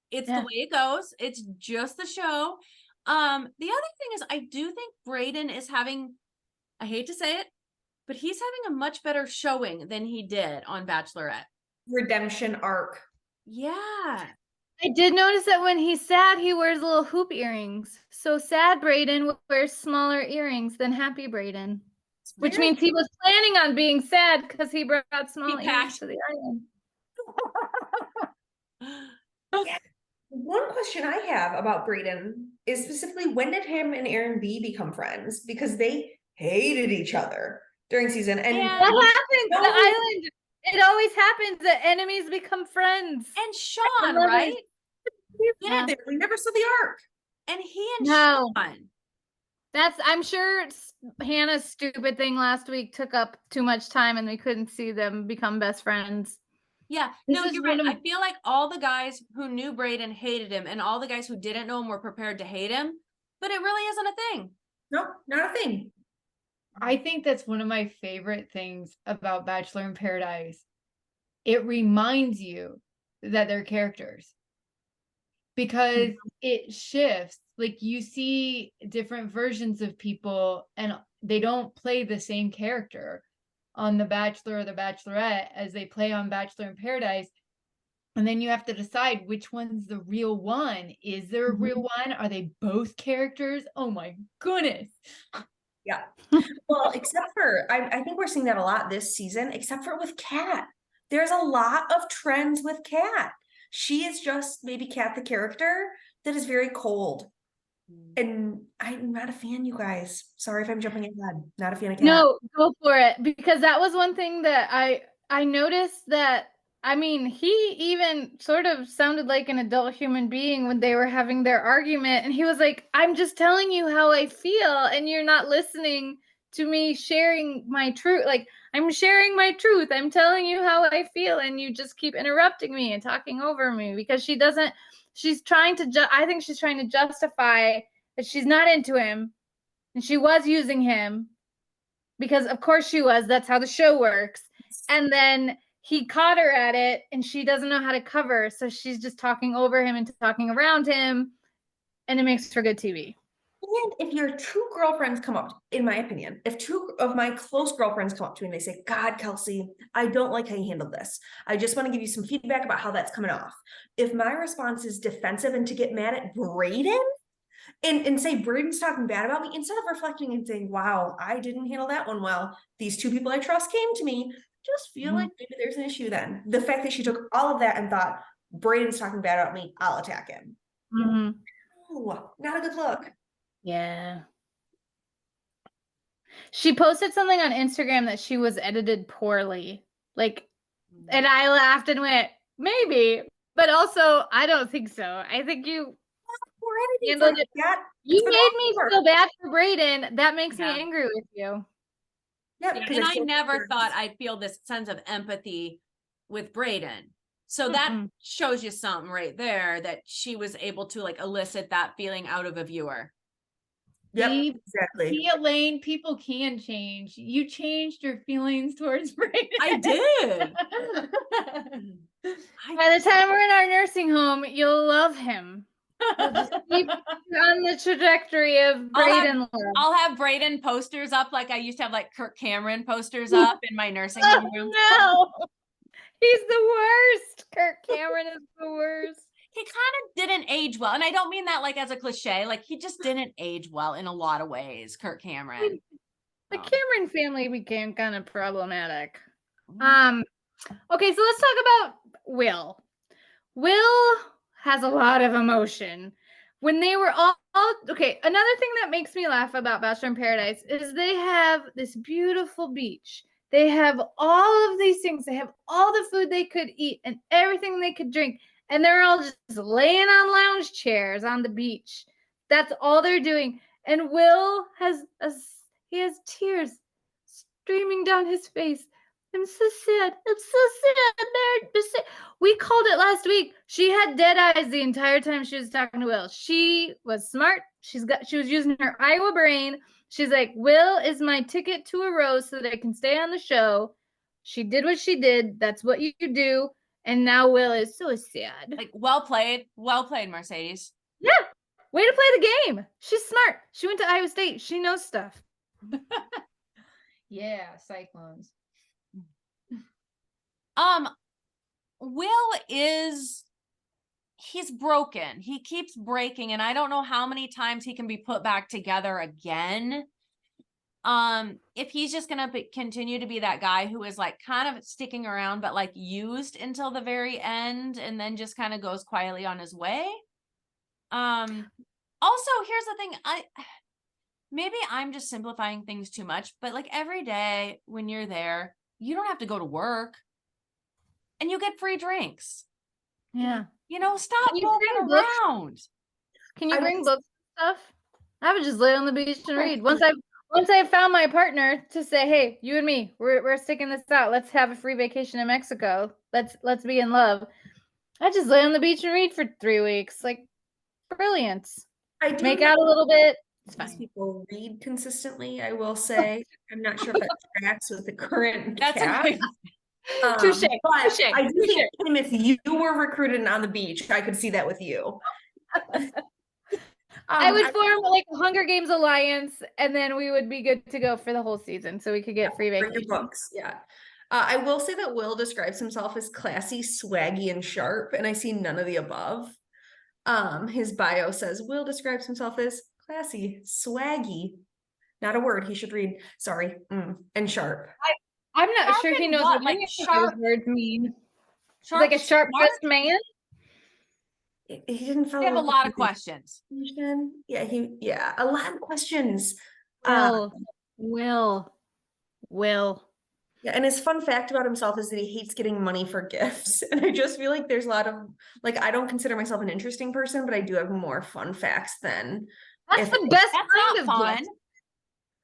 It's the way it goes. It's just the show. The other thing is, I do think Brayden is having, I hate to say it, but he's having a much better showing than he did on Bachelorette. Redemption arc. Yeah. I did notice that when he's sad, he wears little hoop earrings. So sad Brayden wears smaller earrings than happy Brayden. Which means he was planning on being sad because he brought small earrings to the island. One question I have about Brayden is specifically, when did him and Aaron B become friends? Because they hated each other during season. And that happens. The island. It always happens that enemies become friends. And Sean, right? Yeah, we never saw the arc. And he and Sean. I'm sure Hannah's stupid thing last week took up too much time and we couldn't see them become best friends. Yeah, no, you're right. I feel like all the guys who knew Brayden hated him, and all the guys who didn't know him were prepared to hate him, but it really isn't a thing. No, not a thing. I think that's one of my favorite things about Bachelor in Paradise. It reminds you that they're characters. Because it shifts. Like, you see different versions of people and they don't play the same character on The Bachelor or The Bachelorette as they play on Bachelor in Paradise. And then you have to decide which one's the real one. Is there a real one? Are they both characters? Oh my goodness. Yeah. Well, except for, I think we're seeing that a lot this season, except for with Kat. There's a lot of trends with Kat. She is just maybe Kat the character that is very cold. And I'm not a fan, you guys. Sorry if I'm jumping ahead. Not a fan of Kat. No, go for it, because that was one thing that I noticed that, I mean, he even sort of sounded like an adult human being when they were having their argument, and he was like, I'm just telling you how I feel and you're not listening to me sharing my truth. Like, I'm sharing my truth. I'm telling you how I feel and you just keep interrupting me and talking over me, because she's trying to I think she's trying to justify that she's not into him and she was using him, because of course she was. That's how the show works. And then he caught her at it and she doesn't know how to cover. So she's just talking over him and talking around him. And it makes for good TV. And if your two girlfriends come up, in my opinion, if two of my close girlfriends come up to me and they say, God, Kelsey, I don't like how you handled this. I just want to give you some feedback about how that's coming off. If my response is defensive and to get mad at Brayden and say Brayden's talking bad about me, instead of reflecting and saying, wow, I didn't handle that one well. These two people I trust came to me. Just feel like maybe there's an issue then. The fact that she took all of that and thought, Brayden's talking bad about me, I'll attack him. Oh, not a good look. Yeah. She posted something on Instagram that she was edited poorly. Like, and I laughed and went, maybe, but also I don't think so. I think you handled it. You made me feel bad for Brayden. That makes me angry with you. Yeah, and I never thought I'd feel this sense of empathy with Brayden. So that shows you something right there, that she was able to like elicit that feeling out of a viewer. Yep, exactly. See, Elaine, people can change. You changed your feelings towards Brayden. I did. By the time we're in our nursing home, you'll love him. We'll just keep on the trajectory of Brayden. I'll have Brayden posters up like I used to have like Kirk Cameron posters up in my nursing home room. No, he's the worst. Kirk Cameron is the worst. He kind of didn't age well. And I don't mean that like as a cliche, like he just didn't age well in a lot of ways, Kirk Cameron. The Cameron family became kind of problematic. Okay, so let's talk about Will. Will has a lot of emotion. When they were all okay, another thing that makes me laugh about Bachelor in Paradise is they have this beautiful beach. They have all of these things. They have all the food they could eat and everything they could drink. And they're all just laying on lounge chairs on the beach. That's all they're doing. And Will has tears streaming down his face. I'm so sad. I'm so sad. We called it last week. She had dead eyes the entire time she was talking to Will. She was smart. She was using her Iowa brain. She's like, Will is my ticket to a rose so that I can stay on the show. She did what she did. That's what you do. And now Will is so sad. Like, well played, Mercedes. Yeah. Way to play the game. She's smart. She went to Iowa State. She knows stuff. Yeah, Cyclones. Will he's broken. He keeps breaking, and I don't know how many times he can be put back together again. If he's just gonna continue to be that guy who is like kind of sticking around, but like used until the very end, and then just kind of goes quietly on his way. Also, here's the thing. Maybe I'm just simplifying things too much, but like every day when you're there, you don't have to go to work. And you get free drinks. Yeah. You know, stop moving around. Can you bring books and stuff? I would just lay on the beach and read. Once I found my partner to say, hey, you and me, we're sticking this out. Let's have a free vacation in Mexico. Let's be in love. I just lay on the beach and read for 3 weeks. Like, brilliant. I do make out a little bit. It's fine. People read consistently, I will say. I'm not sure if that tracks with the current That's cast. okay. Touche. I do think, Kim, if you were recruited on the beach, I could see that with you. I would form like a Hunger Games alliance, and then we would be good to go for the whole season, so we could get free vacation. Bring your books, yeah. I will say that Will describes himself as classy, swaggy, and sharp, and I see none of the above. His bio says Will describes himself as classy, swaggy. Not a word he should read. Sorry. And sharp. I'm not Sharp sure he in knows what? what Like any of sharp- those words mean. Sharp, Like a sharp-dressed smart? man? He didn't follow We have a up lot with of questions. Yeah, a lot of questions. Will. Yeah, and his fun fact about himself is that he hates getting money for gifts. And I just feel like there's a lot of like I don't consider myself an interesting person, but I do have more fun facts than That's the best That's kind not of fun. gift.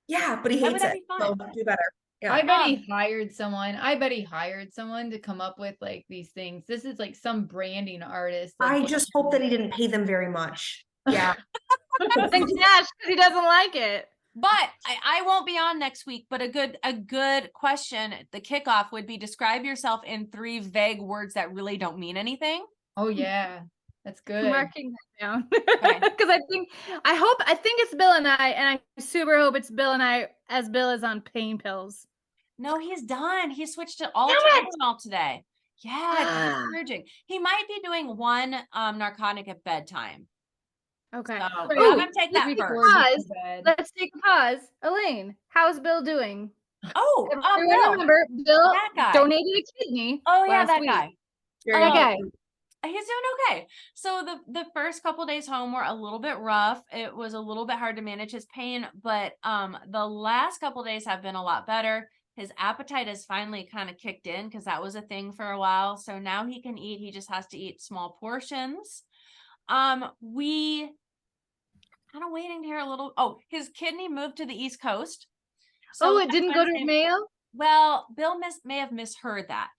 yeah, but he Why would hates that it. be So fun? do better. Yeah. I bet he hired someone. I bet he hired someone to come up with like these things. This is like some branding artist. Like, I just hope that he didn't pay them very much. Yeah. And cash because he doesn't like it. But I won't be on next week, but a good question, the kickoff would be describe yourself in 3 vague words that really don't mean anything. Oh yeah, that's good. Marking that down. Okay. Because I think it's Bill and I super hope it's Bill and I as Bill is on pain pills. No, he's done. He switched it all to Damn it! Tylenol today. Yeah, it's discouraging. He might be doing one narcotic at bedtime. Okay. So Ooh, I'm gonna take that let's first. pause. Let's take a pause. Elaine, how's Bill doing? Oh, Everyone Bill. remember, Bill That guy. donated a kidney. Oh yeah, last that week. guy. Very That guy. He's doing okay. So the first couple days home were a little bit rough. It was a little bit hard to manage his pain, but the last couple days have been a lot better. His appetite has finally kind of kicked in because that was a thing for a while. So now he can eat. He just has to eat small portions. We kind of waiting to hear a little. Oh, his kidney moved to the East Coast. So It didn't go to Wednesday- Mayo? Well, Bill may have misheard that.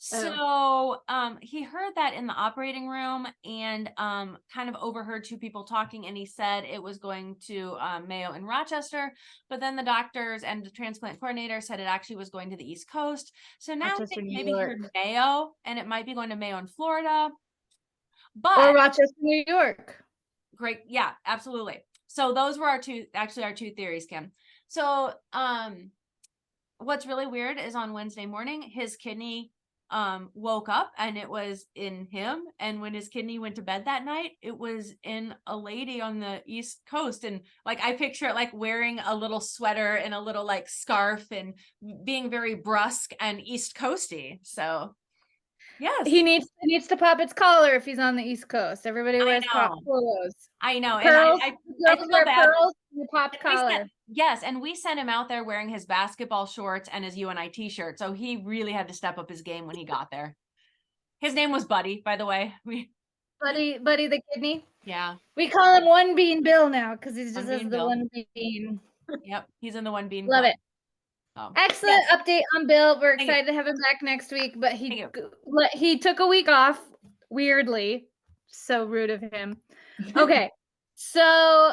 So he heard that in the operating room and kind of overheard 2 people talking, and he said it was going to Mayo in Rochester, but then the doctors and the transplant coordinator said it actually was going to the East Coast. So now I Rochester, think New maybe he York. heard Mayo, and it might be going to Mayo in Florida. Or But Rochester, New York. great, yeah, absolutely. So those were our two theories, Kim. So what's really weird is on Wednesday morning his kidney woke up and it was in him, and when his kidney went to bed that night it was in a lady on the East Coast, and like I picture it like wearing a little sweater and a little like scarf and being very brusque and East Coasty. So yes, He needs to pop its collar if he's on the East Coast. Everybody wears pop polos. I know. Pearls. And Girls feel wear bad. pearls and a popped And collar. yes, and we sent him out there wearing his basketball shorts and his UNI t-shirt. So he really had to step up his game when he got there. His name was Buddy, by the way. Buddy the kidney. Yeah. We call him One Bean Bill now because he's just One as Bean the Bill. one bean. Yep. He's in the One Bean Love Club. it. Oh. Excellent update on Bill. We're Thank you. excited to have him back next week, but Thank he took a week off, weirdly. So rude of him. Okay. So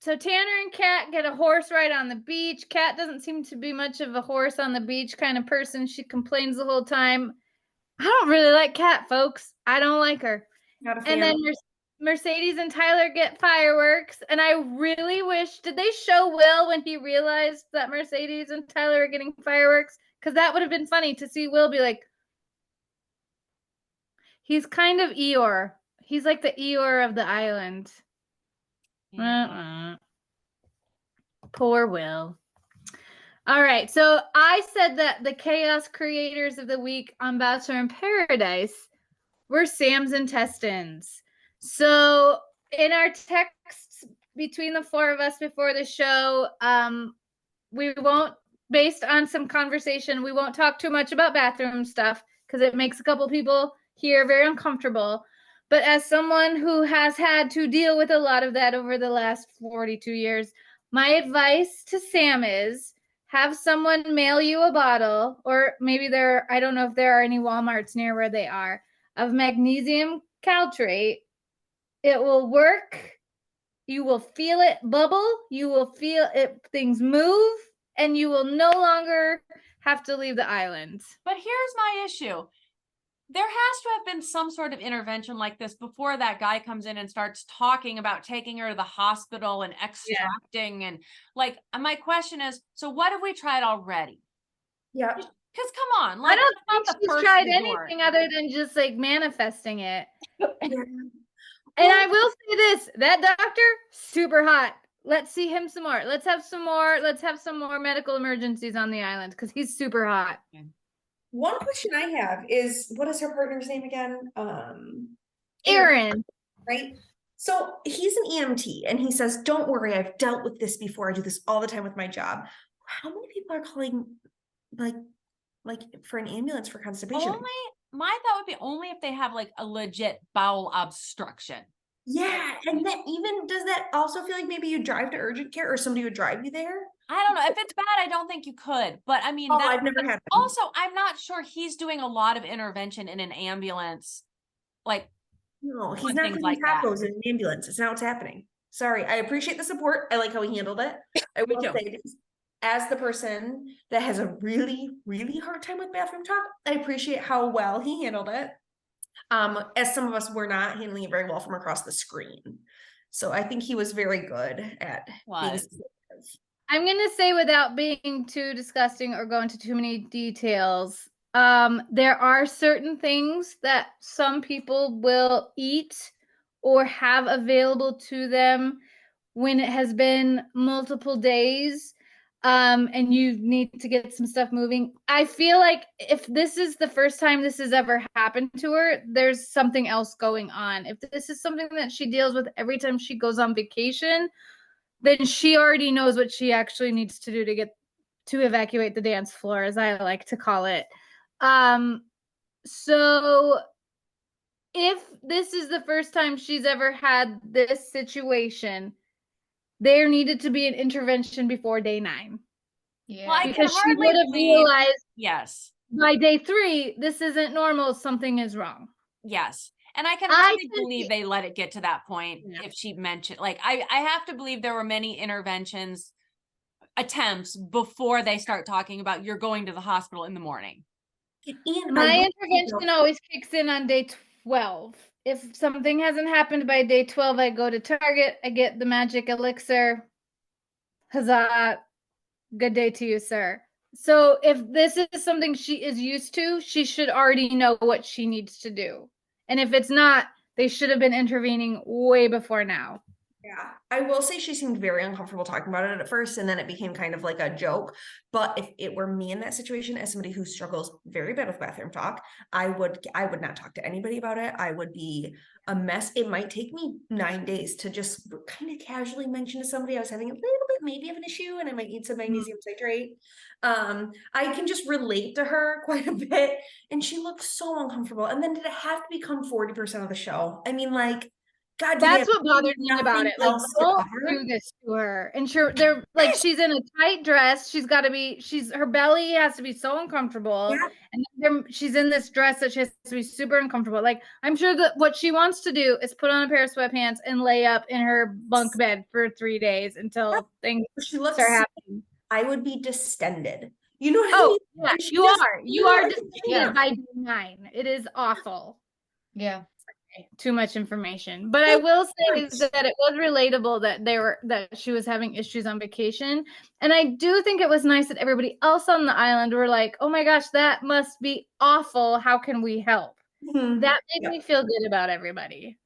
Tanner and Kat get a horse ride on the beach. Kat doesn't seem to be much of a horse on the beach kind of person. She complains the whole time. I don't really like Kat, folks. I don't like her. Not a fan. And then Mercedes and Tyler get fireworks. And I really wish, did they show Will when he realized that Mercedes and Tyler are getting fireworks? Because that would have been funny to see Will be like, he's kind of Eeyore. He's like the Eeyore of the island. Yeah. Poor Will. All right. So I said that the chaos creators of the week on Bachelor in Paradise were Sam's intestines. So in our texts between the 4 of us before the show, we won't, based on some conversation, we won't talk too much about bathroom stuff because it makes a couple people here very uncomfortable. But as someone who has had to deal with a lot of that over the last 42 years, my advice to Sam is have someone mail you a bottle, or maybe I don't know if there are any Walmarts near where they are, of magnesium caltrate. It will work. You will feel it bubble. You will feel it, things move, and you will no longer have to leave the island. But here's my issue. There has to have been some sort of intervention like this before that guy comes in and starts talking about taking her to the hospital and extracting. And like, my question is, so what have we tried already? Yeah. Because come on, I like don't that's not think the she's first tried resort. anything other than just like manifesting it. Yeah. And I will say this, that doctor, super hot. Let's see him some more. Let's have some more medical emergencies on the island because he's super hot. One question I have is, what is her partner's name again? Aaron. Right? So he's an EMT and he says, don't worry, I've dealt with this before. I do this all the time with my job. How many people are calling like for an ambulance for constipation? My thought would be only if they have like a legit bowel obstruction. Yeah, and then even does that also feel like maybe you drive to urgent care or somebody would drive you there? I don't know. If it's bad, I don't think you could. But I mean, I've never had that. Also, I'm not sure he's doing a lot of intervention in an ambulance. Like, no, he's doing not things doing like that. tacos in an ambulance. It's not what's happening. Sorry, I appreciate the support. I like how he handled it. I will say this, as the person that has a really, really hard time with bathroom talk, I appreciate how well he handled it. As some of us were not handling it very well from across the screen. So I think he was very good at being sensitive. I'm going to say, without being too disgusting or going into too many details, there are certain things that some people will eat or have available to them when it has been multiple days, and you need to get some stuff moving. I feel like if this is the first time this has ever happened to her, there's something else going on. If this is something that she deals with every time she goes on vacation, then she already knows what she actually needs to do to evacuate the dance floor, as I like to call it. So if this is the first time she's ever had this situation, there needed to be an intervention before day 9. Yeah. Well, I because can she would have realized yes. by day 3, this isn't normal, something is wrong. Yes. And I can hardly believe they let it get to that point. Yeah. If she mentioned, like, I have to believe there were many interventions attempts before they start talking about you're going to the hospital in the morning. My intervention always kicks in on day 12. If something hasn't happened by day 12, I go to Target, I get the magic elixir. Huzzah. Good day to you, sir. So if this is something she is used to, she should already know what she needs to do. And if it's not, they should have been intervening way before now. Yeah, I will say she seemed very uncomfortable talking about it at first, and then it became kind of like a joke. But if it were me in that situation, as somebody who struggles very bad with bathroom talk, I would not talk to anybody about it. I would be a mess. It might take me 9 days to just kind of casually mention to somebody I was having a little bit maybe of an issue and I might need some magnesium citrate. I can just relate to her quite a bit, and she looked so uncomfortable. And then did it have to become 40% of the show? I mean, like, God, that's what bothered me about it. Like, don't do this to her. And they're like, she's in a tight dress. Her belly has to be so uncomfortable. Yeah. And then she's in this dress that she has to be super uncomfortable. Like, I'm sure that what she wants to do is put on a pair of sweatpants and lay up in her bunk bed for 3 days until things start happening. I would be distended. You know what I mean? Yeah, you are distended by day 9. It is awful. Yeah. Too much information, but I will say that it was relatable that she was having issues on vacation, and I do think it was nice that everybody else on the island were like, "Oh my gosh, that must be awful. How can we help?" Mm-hmm. That made me feel good about everybody.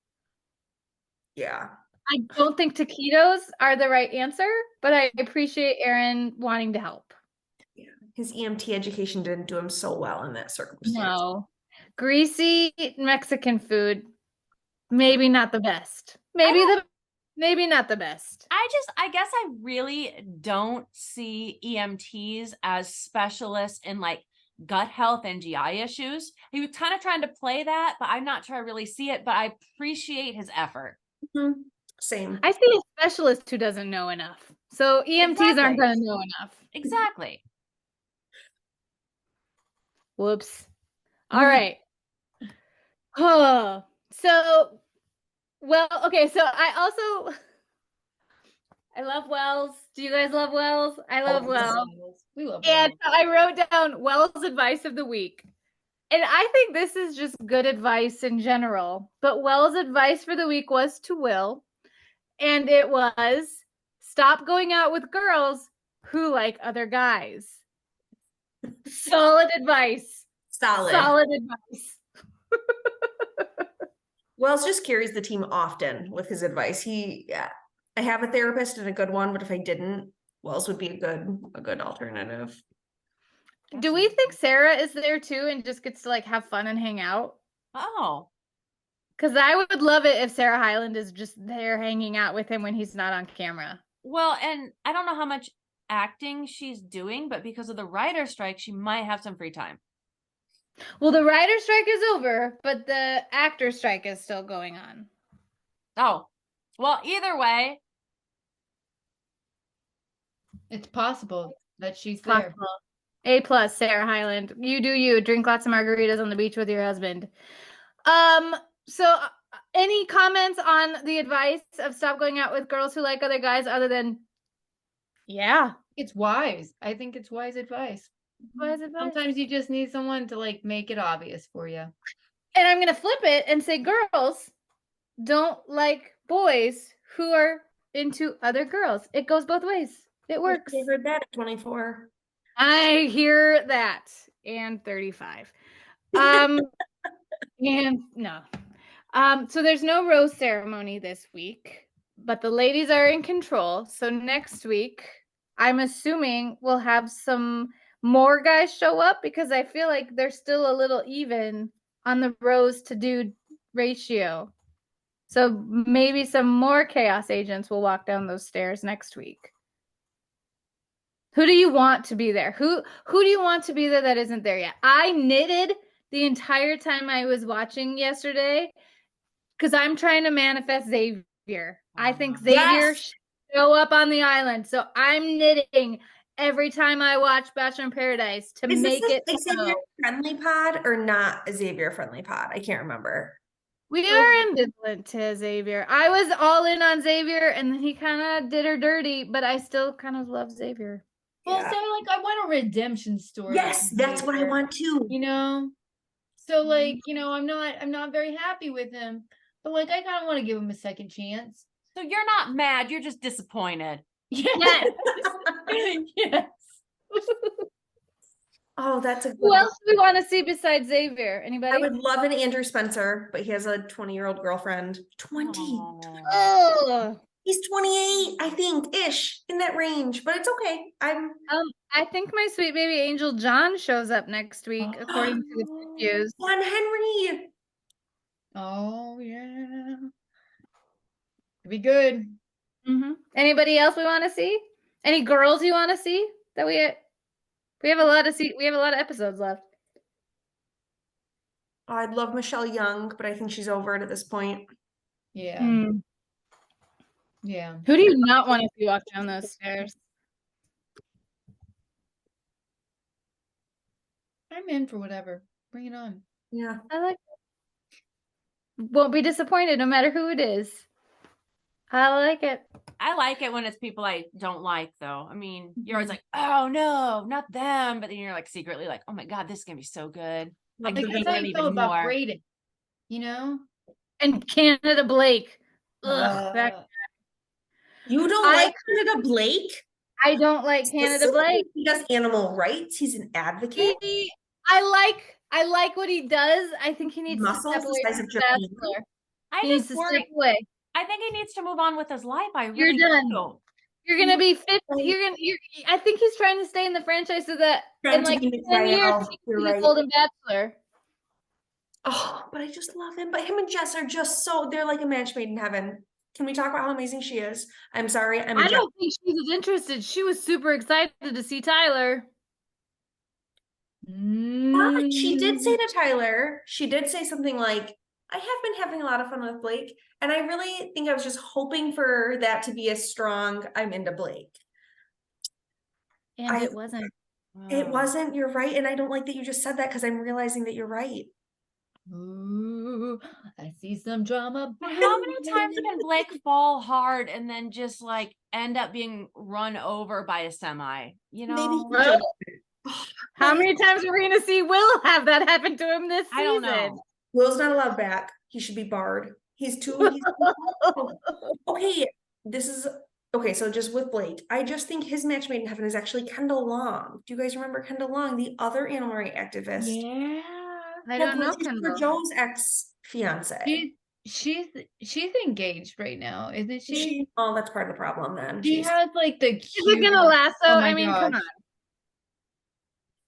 Yeah, I don't think taquitos are the right answer, but I appreciate Aaron wanting to help. Yeah, his EMT education didn't do him so well in that circumstance. No, greasy Mexican food. Maybe not the best. Maybe not the best. I guess I really don't see EMTs as specialists in like gut health and GI issues. He was kind of trying to play that, but I'm not sure I really see it, but I appreciate his effort. Mm-hmm. Same. I see a specialist who doesn't know enough. So EMTs aren't going to know enough. Exactly. Whoops. All right. Oh, so, well, okay. So I love Wells. Do you guys love Wells? I love Wells. We love Wells. And I wrote down Wells' advice of the week. And I think this is just good advice in general. But Wells' advice for the week was to Will. And it was, stop going out with girls who like other guys. Solid advice. Solid. Solid advice. Wells just carries the team often with his advice. I have a therapist and a good one, but if I didn't, Wells would be a good alternative. Do we think Sarah is there too and just gets to like have fun and hang out? Oh, Because I would love it if Sarah Hyland is just there hanging out with him when he's not on camera. well, and I don't know how much acting she's doing, but because of the writer's strike, she might have some free time. Well, the writer's strike is over, but the actor strike is still going on. Oh, well, either way, It's possible that she's there. Possible. A+, Sarah Hyland. You do you. Drink lots of margaritas on the beach with your husband. So any comments on the advice of stop going out with girls who like other guys other than, yeah. It's wise. I think it's wise advice. Wise advice. Sometimes you just need someone to like make it obvious for you. And I'm going to flip it and say girls don't like boys who are into other girls. It goes both ways. It works. I heard that at 24. I hear that. And 35. And no. So there's no rose ceremony this week, but the ladies are in control. So next week, I'm assuming we'll have some more guys show up because I feel like they're still a little even on the rose to dude ratio. So maybe some more chaos agents will walk down those stairs next week. Who do you want to be there? Who do you want to be there that isn't there yet? I knitted the entire time I was watching yesterday because I'm trying to manifest Xavier. I think Xavier should show up on the island. So I'm knitting every time I watch Bachelor in Paradise to make it a Xavier friendly pod or not a Xavier friendly pod? I can't remember. We are ambivalent to Xavier. I was all in on Xavier and then he kind of did her dirty, but I still kind of love Xavier. Well, Yeah. say like I want a redemption story. Yes, that's what I want too. You know, so like I'm not very happy with him, but like I kind of want to give him a second chance. so you're not mad, you're just disappointed. Yes. Yes. Oh, that's a good Who one. else do we want to see besides Xavier? Anybody? I would love an Andrew Spencer, but he has a 20-year-old girlfriend. 20. Aw. Oh. He's 28, I think, ish, in that range, but it's okay. I think my sweet baby angel John shows up next week, according to the previews. Juan Henry. Oh yeah. It'd be good. Mm-hmm. Anybody else we want to see? Any girls you want to see? That we have a lot of episodes left. Oh, I'd love Michelle Young, but I think she's over it at this point. Yeah. Mm. Yeah. Who do you not want to see walk down those stairs? I'm in for whatever. Bring it on. Yeah. I like it. Won't be disappointed no matter who it is. I like it. I like it when it's people I don't like, though. I mean, you're always like, oh no, not them. But then you're like secretly like, oh my God, this is going to be so good. Like, Like, you're that's gonna how learn you feel even about more. Brayden. You know? And Canada Blake. Ugh, You don't I- like Canada Blake? I don't like Canada Blake. He does animal rights. He's an advocate. I like what he does. I think he needs Muscles to step the away size from of Japan. Bachelor. I He needs just to worry. step away. I think he needs to move on with his life. I You're really done. do. You're gonna be 50. I think he's trying to stay in the franchise so that in like 10 years he You're can be right. Golden Bachelor. Oh, but I just love him. But him and Jess are just they're like a match made in heaven. Can we talk about how amazing she is? I'm sorry. I don't think she was interested. She was super excited to see Tyler. She did say to Tyler, she did say something like, I have been having a lot of fun with Blake. And I really think I was just hoping for that to be as strong. I'm into Blake. And it wasn't. It wasn't. You're right. And I don't like that you just said that because I'm realizing that you're right. Ooh, I see some drama. How many times can Blake fall hard and then just like end up being run over by a semi? You know, Maybe. How many times are we going to see Will have that happen to him this season? I don't know. Will's not allowed back. He should be barred. He's too. Okay, this is okay, so just with Blake, I just think his match made in heaven is actually Kendall Long. Do you guys remember Kendall Long, the other animal rights activist? Yeah. I Well, don't know, she's Kendall. Joan's ex-fiance. She's engaged right now, isn't she? Oh, that's part of the problem then. She has like the Is it gonna cute. lasso? Oh my I mean, come gosh.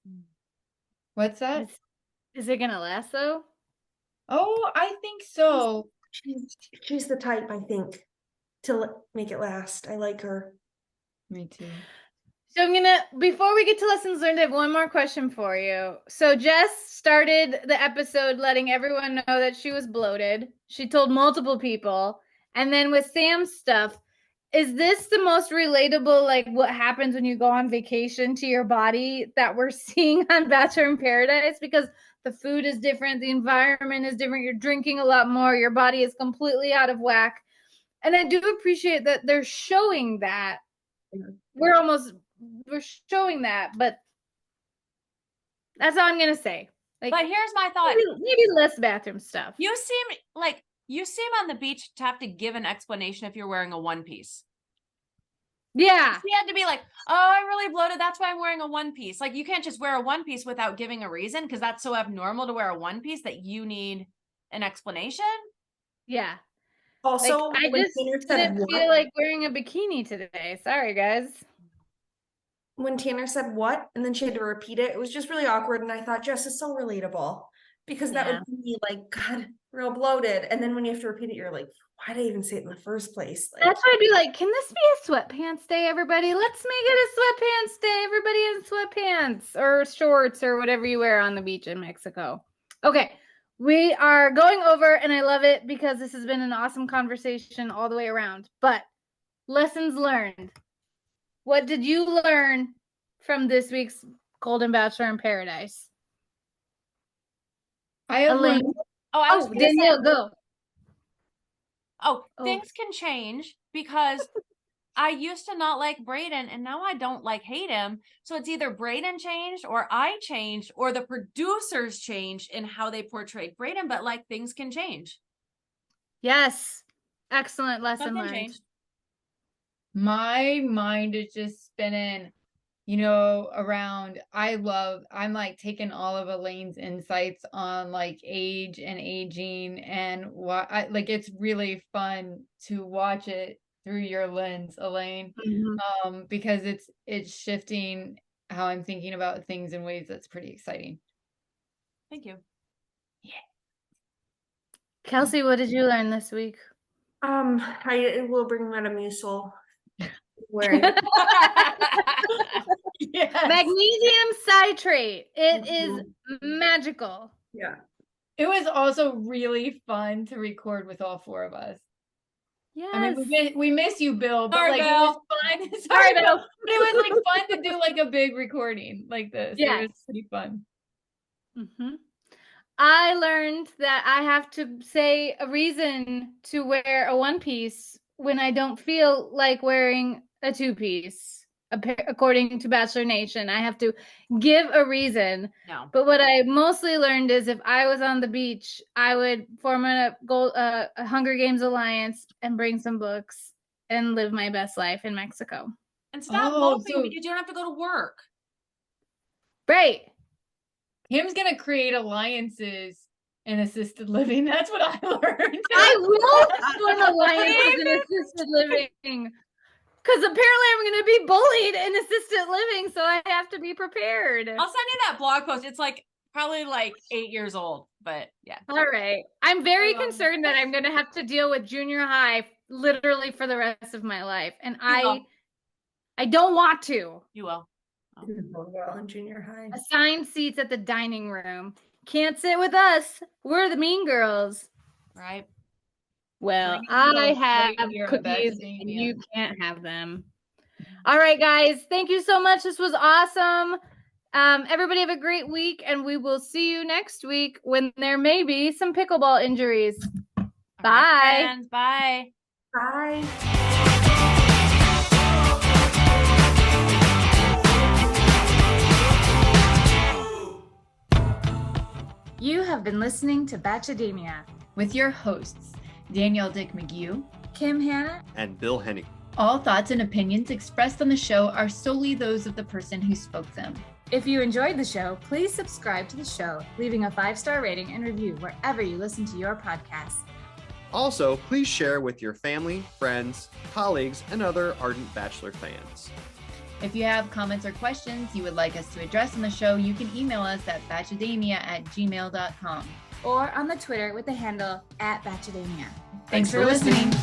on. What's that? Is it gonna lasso? Oh, I think so. She's the type, I think, to make it last. I like her. Me too. So before we get to lessons learned, I have one more question for you. So Jess started the episode letting everyone know that she was bloated. She told multiple people. And then with Sam's stuff, is this the most relatable, like what happens when you go on vacation to your body that we're seeing on Bachelor in Paradise? Because the food is different, the environment is different, you're drinking a lot more, your body is completely out of whack. And I do appreciate that they're showing that. We're showing that, but that's all I'm gonna say. Like, But here's my thought. Maybe less bathroom stuff. You seem on the beach to have to give an explanation if you're wearing a one piece. Yeah. She had to be like, oh, I'm really bloated. That's why I'm wearing a one piece. Like, you can't just wear a one piece without giving a reason, because that's so abnormal to wear a one piece that you need an explanation. Yeah. Also, like, I just didn't feel like wearing a bikini today. Sorry, guys. When Tanner said what, and then she had to repeat it, it was just really awkward. And I thought, Jess is so relatable, because that would be like, God, real bloated. And then when you have to repeat it, you're like, why did I even say it in the first place? Like, that's why I'd be like, can this be a sweatpants day, everybody? Let's make it a sweatpants day. Everybody in sweatpants or shorts or whatever you wear on the beach in Mexico. Okay. We are going over, and I love it because this has been an awesome conversation all the way around. But lessons learned. What did you learn from this week's Golden Bachelor in Paradise? I have Elaine. learned. Danielle, go. Things can change, because I used to not like Brayden and now I don't hate him. So it's either Brayden changed or I changed or the producers changed in how they portrayed Brayden, but things can change. Yes. Excellent lesson Something learned. changed. My mind is just spinning, around. I'm taking all of Elaine's insights on age and aging, and it's really fun to watch it through your lens, Elaine. Mm-hmm. Because it's shifting how I'm thinking about things in ways that's pretty exciting. Thank you. Yeah. Kelsey, what did you learn this week? I will bring Metamucil. Wearing yes. Magnesium citrate. It is magical. Yeah. It was also really fun to record with all four of us. Yes. I mean, we miss you, Bill, but Sorry, Bill. It was fun. Sorry, Bill. But it was fun to do a big recording like this. Yeah. It was pretty fun. Mm-hmm. I learned that I have to say a reason to wear a one piece when I don't feel like wearing a two piece. According to Bachelor Nation, I have to give a reason. No. But what I mostly learned is if I was on the beach, I would form a Hunger Games alliance and bring some books and live my best life in Mexico. And stop moping because you don't have to go to work. Right. Kim's gonna create alliances in assisted living. That's what I learned. I will form alliances in assisted living. Because apparently I'm going to be bullied in assisted living, so I have to be prepared. I'll send you that blog post. It's probably 8 years old, but yeah. All right. I'm very concerned that I'm going to have to deal with junior high literally for the rest of my life. And I don't want to. You will. Well, in junior high. Assigned seats at the dining room. Can't sit with us. We're the mean girls. Right. Well, I have cookies and you can't have them. All right, guys. Thank you so much. This was awesome. Everybody have a great week, and we will see you next week when there may be some pickleball injuries. Bye. Bye. Bye. You have been listening to Bachademia with your hosts, Danielle Dick McGee, Kim Hanna, and Bill Henning. All thoughts and opinions expressed on the show are solely those of the person who spoke them. If you enjoyed the show, please subscribe to the show, leaving a 5-star rating and review wherever you listen to your podcasts. Also, please share with your family, friends, colleagues, and other ardent Bachelor fans. If you have comments or questions you would like us to address on the show, you can email us at bachademia@gmail.com. Or on the Twitter with the handle @Bachademia. Thanks for listening.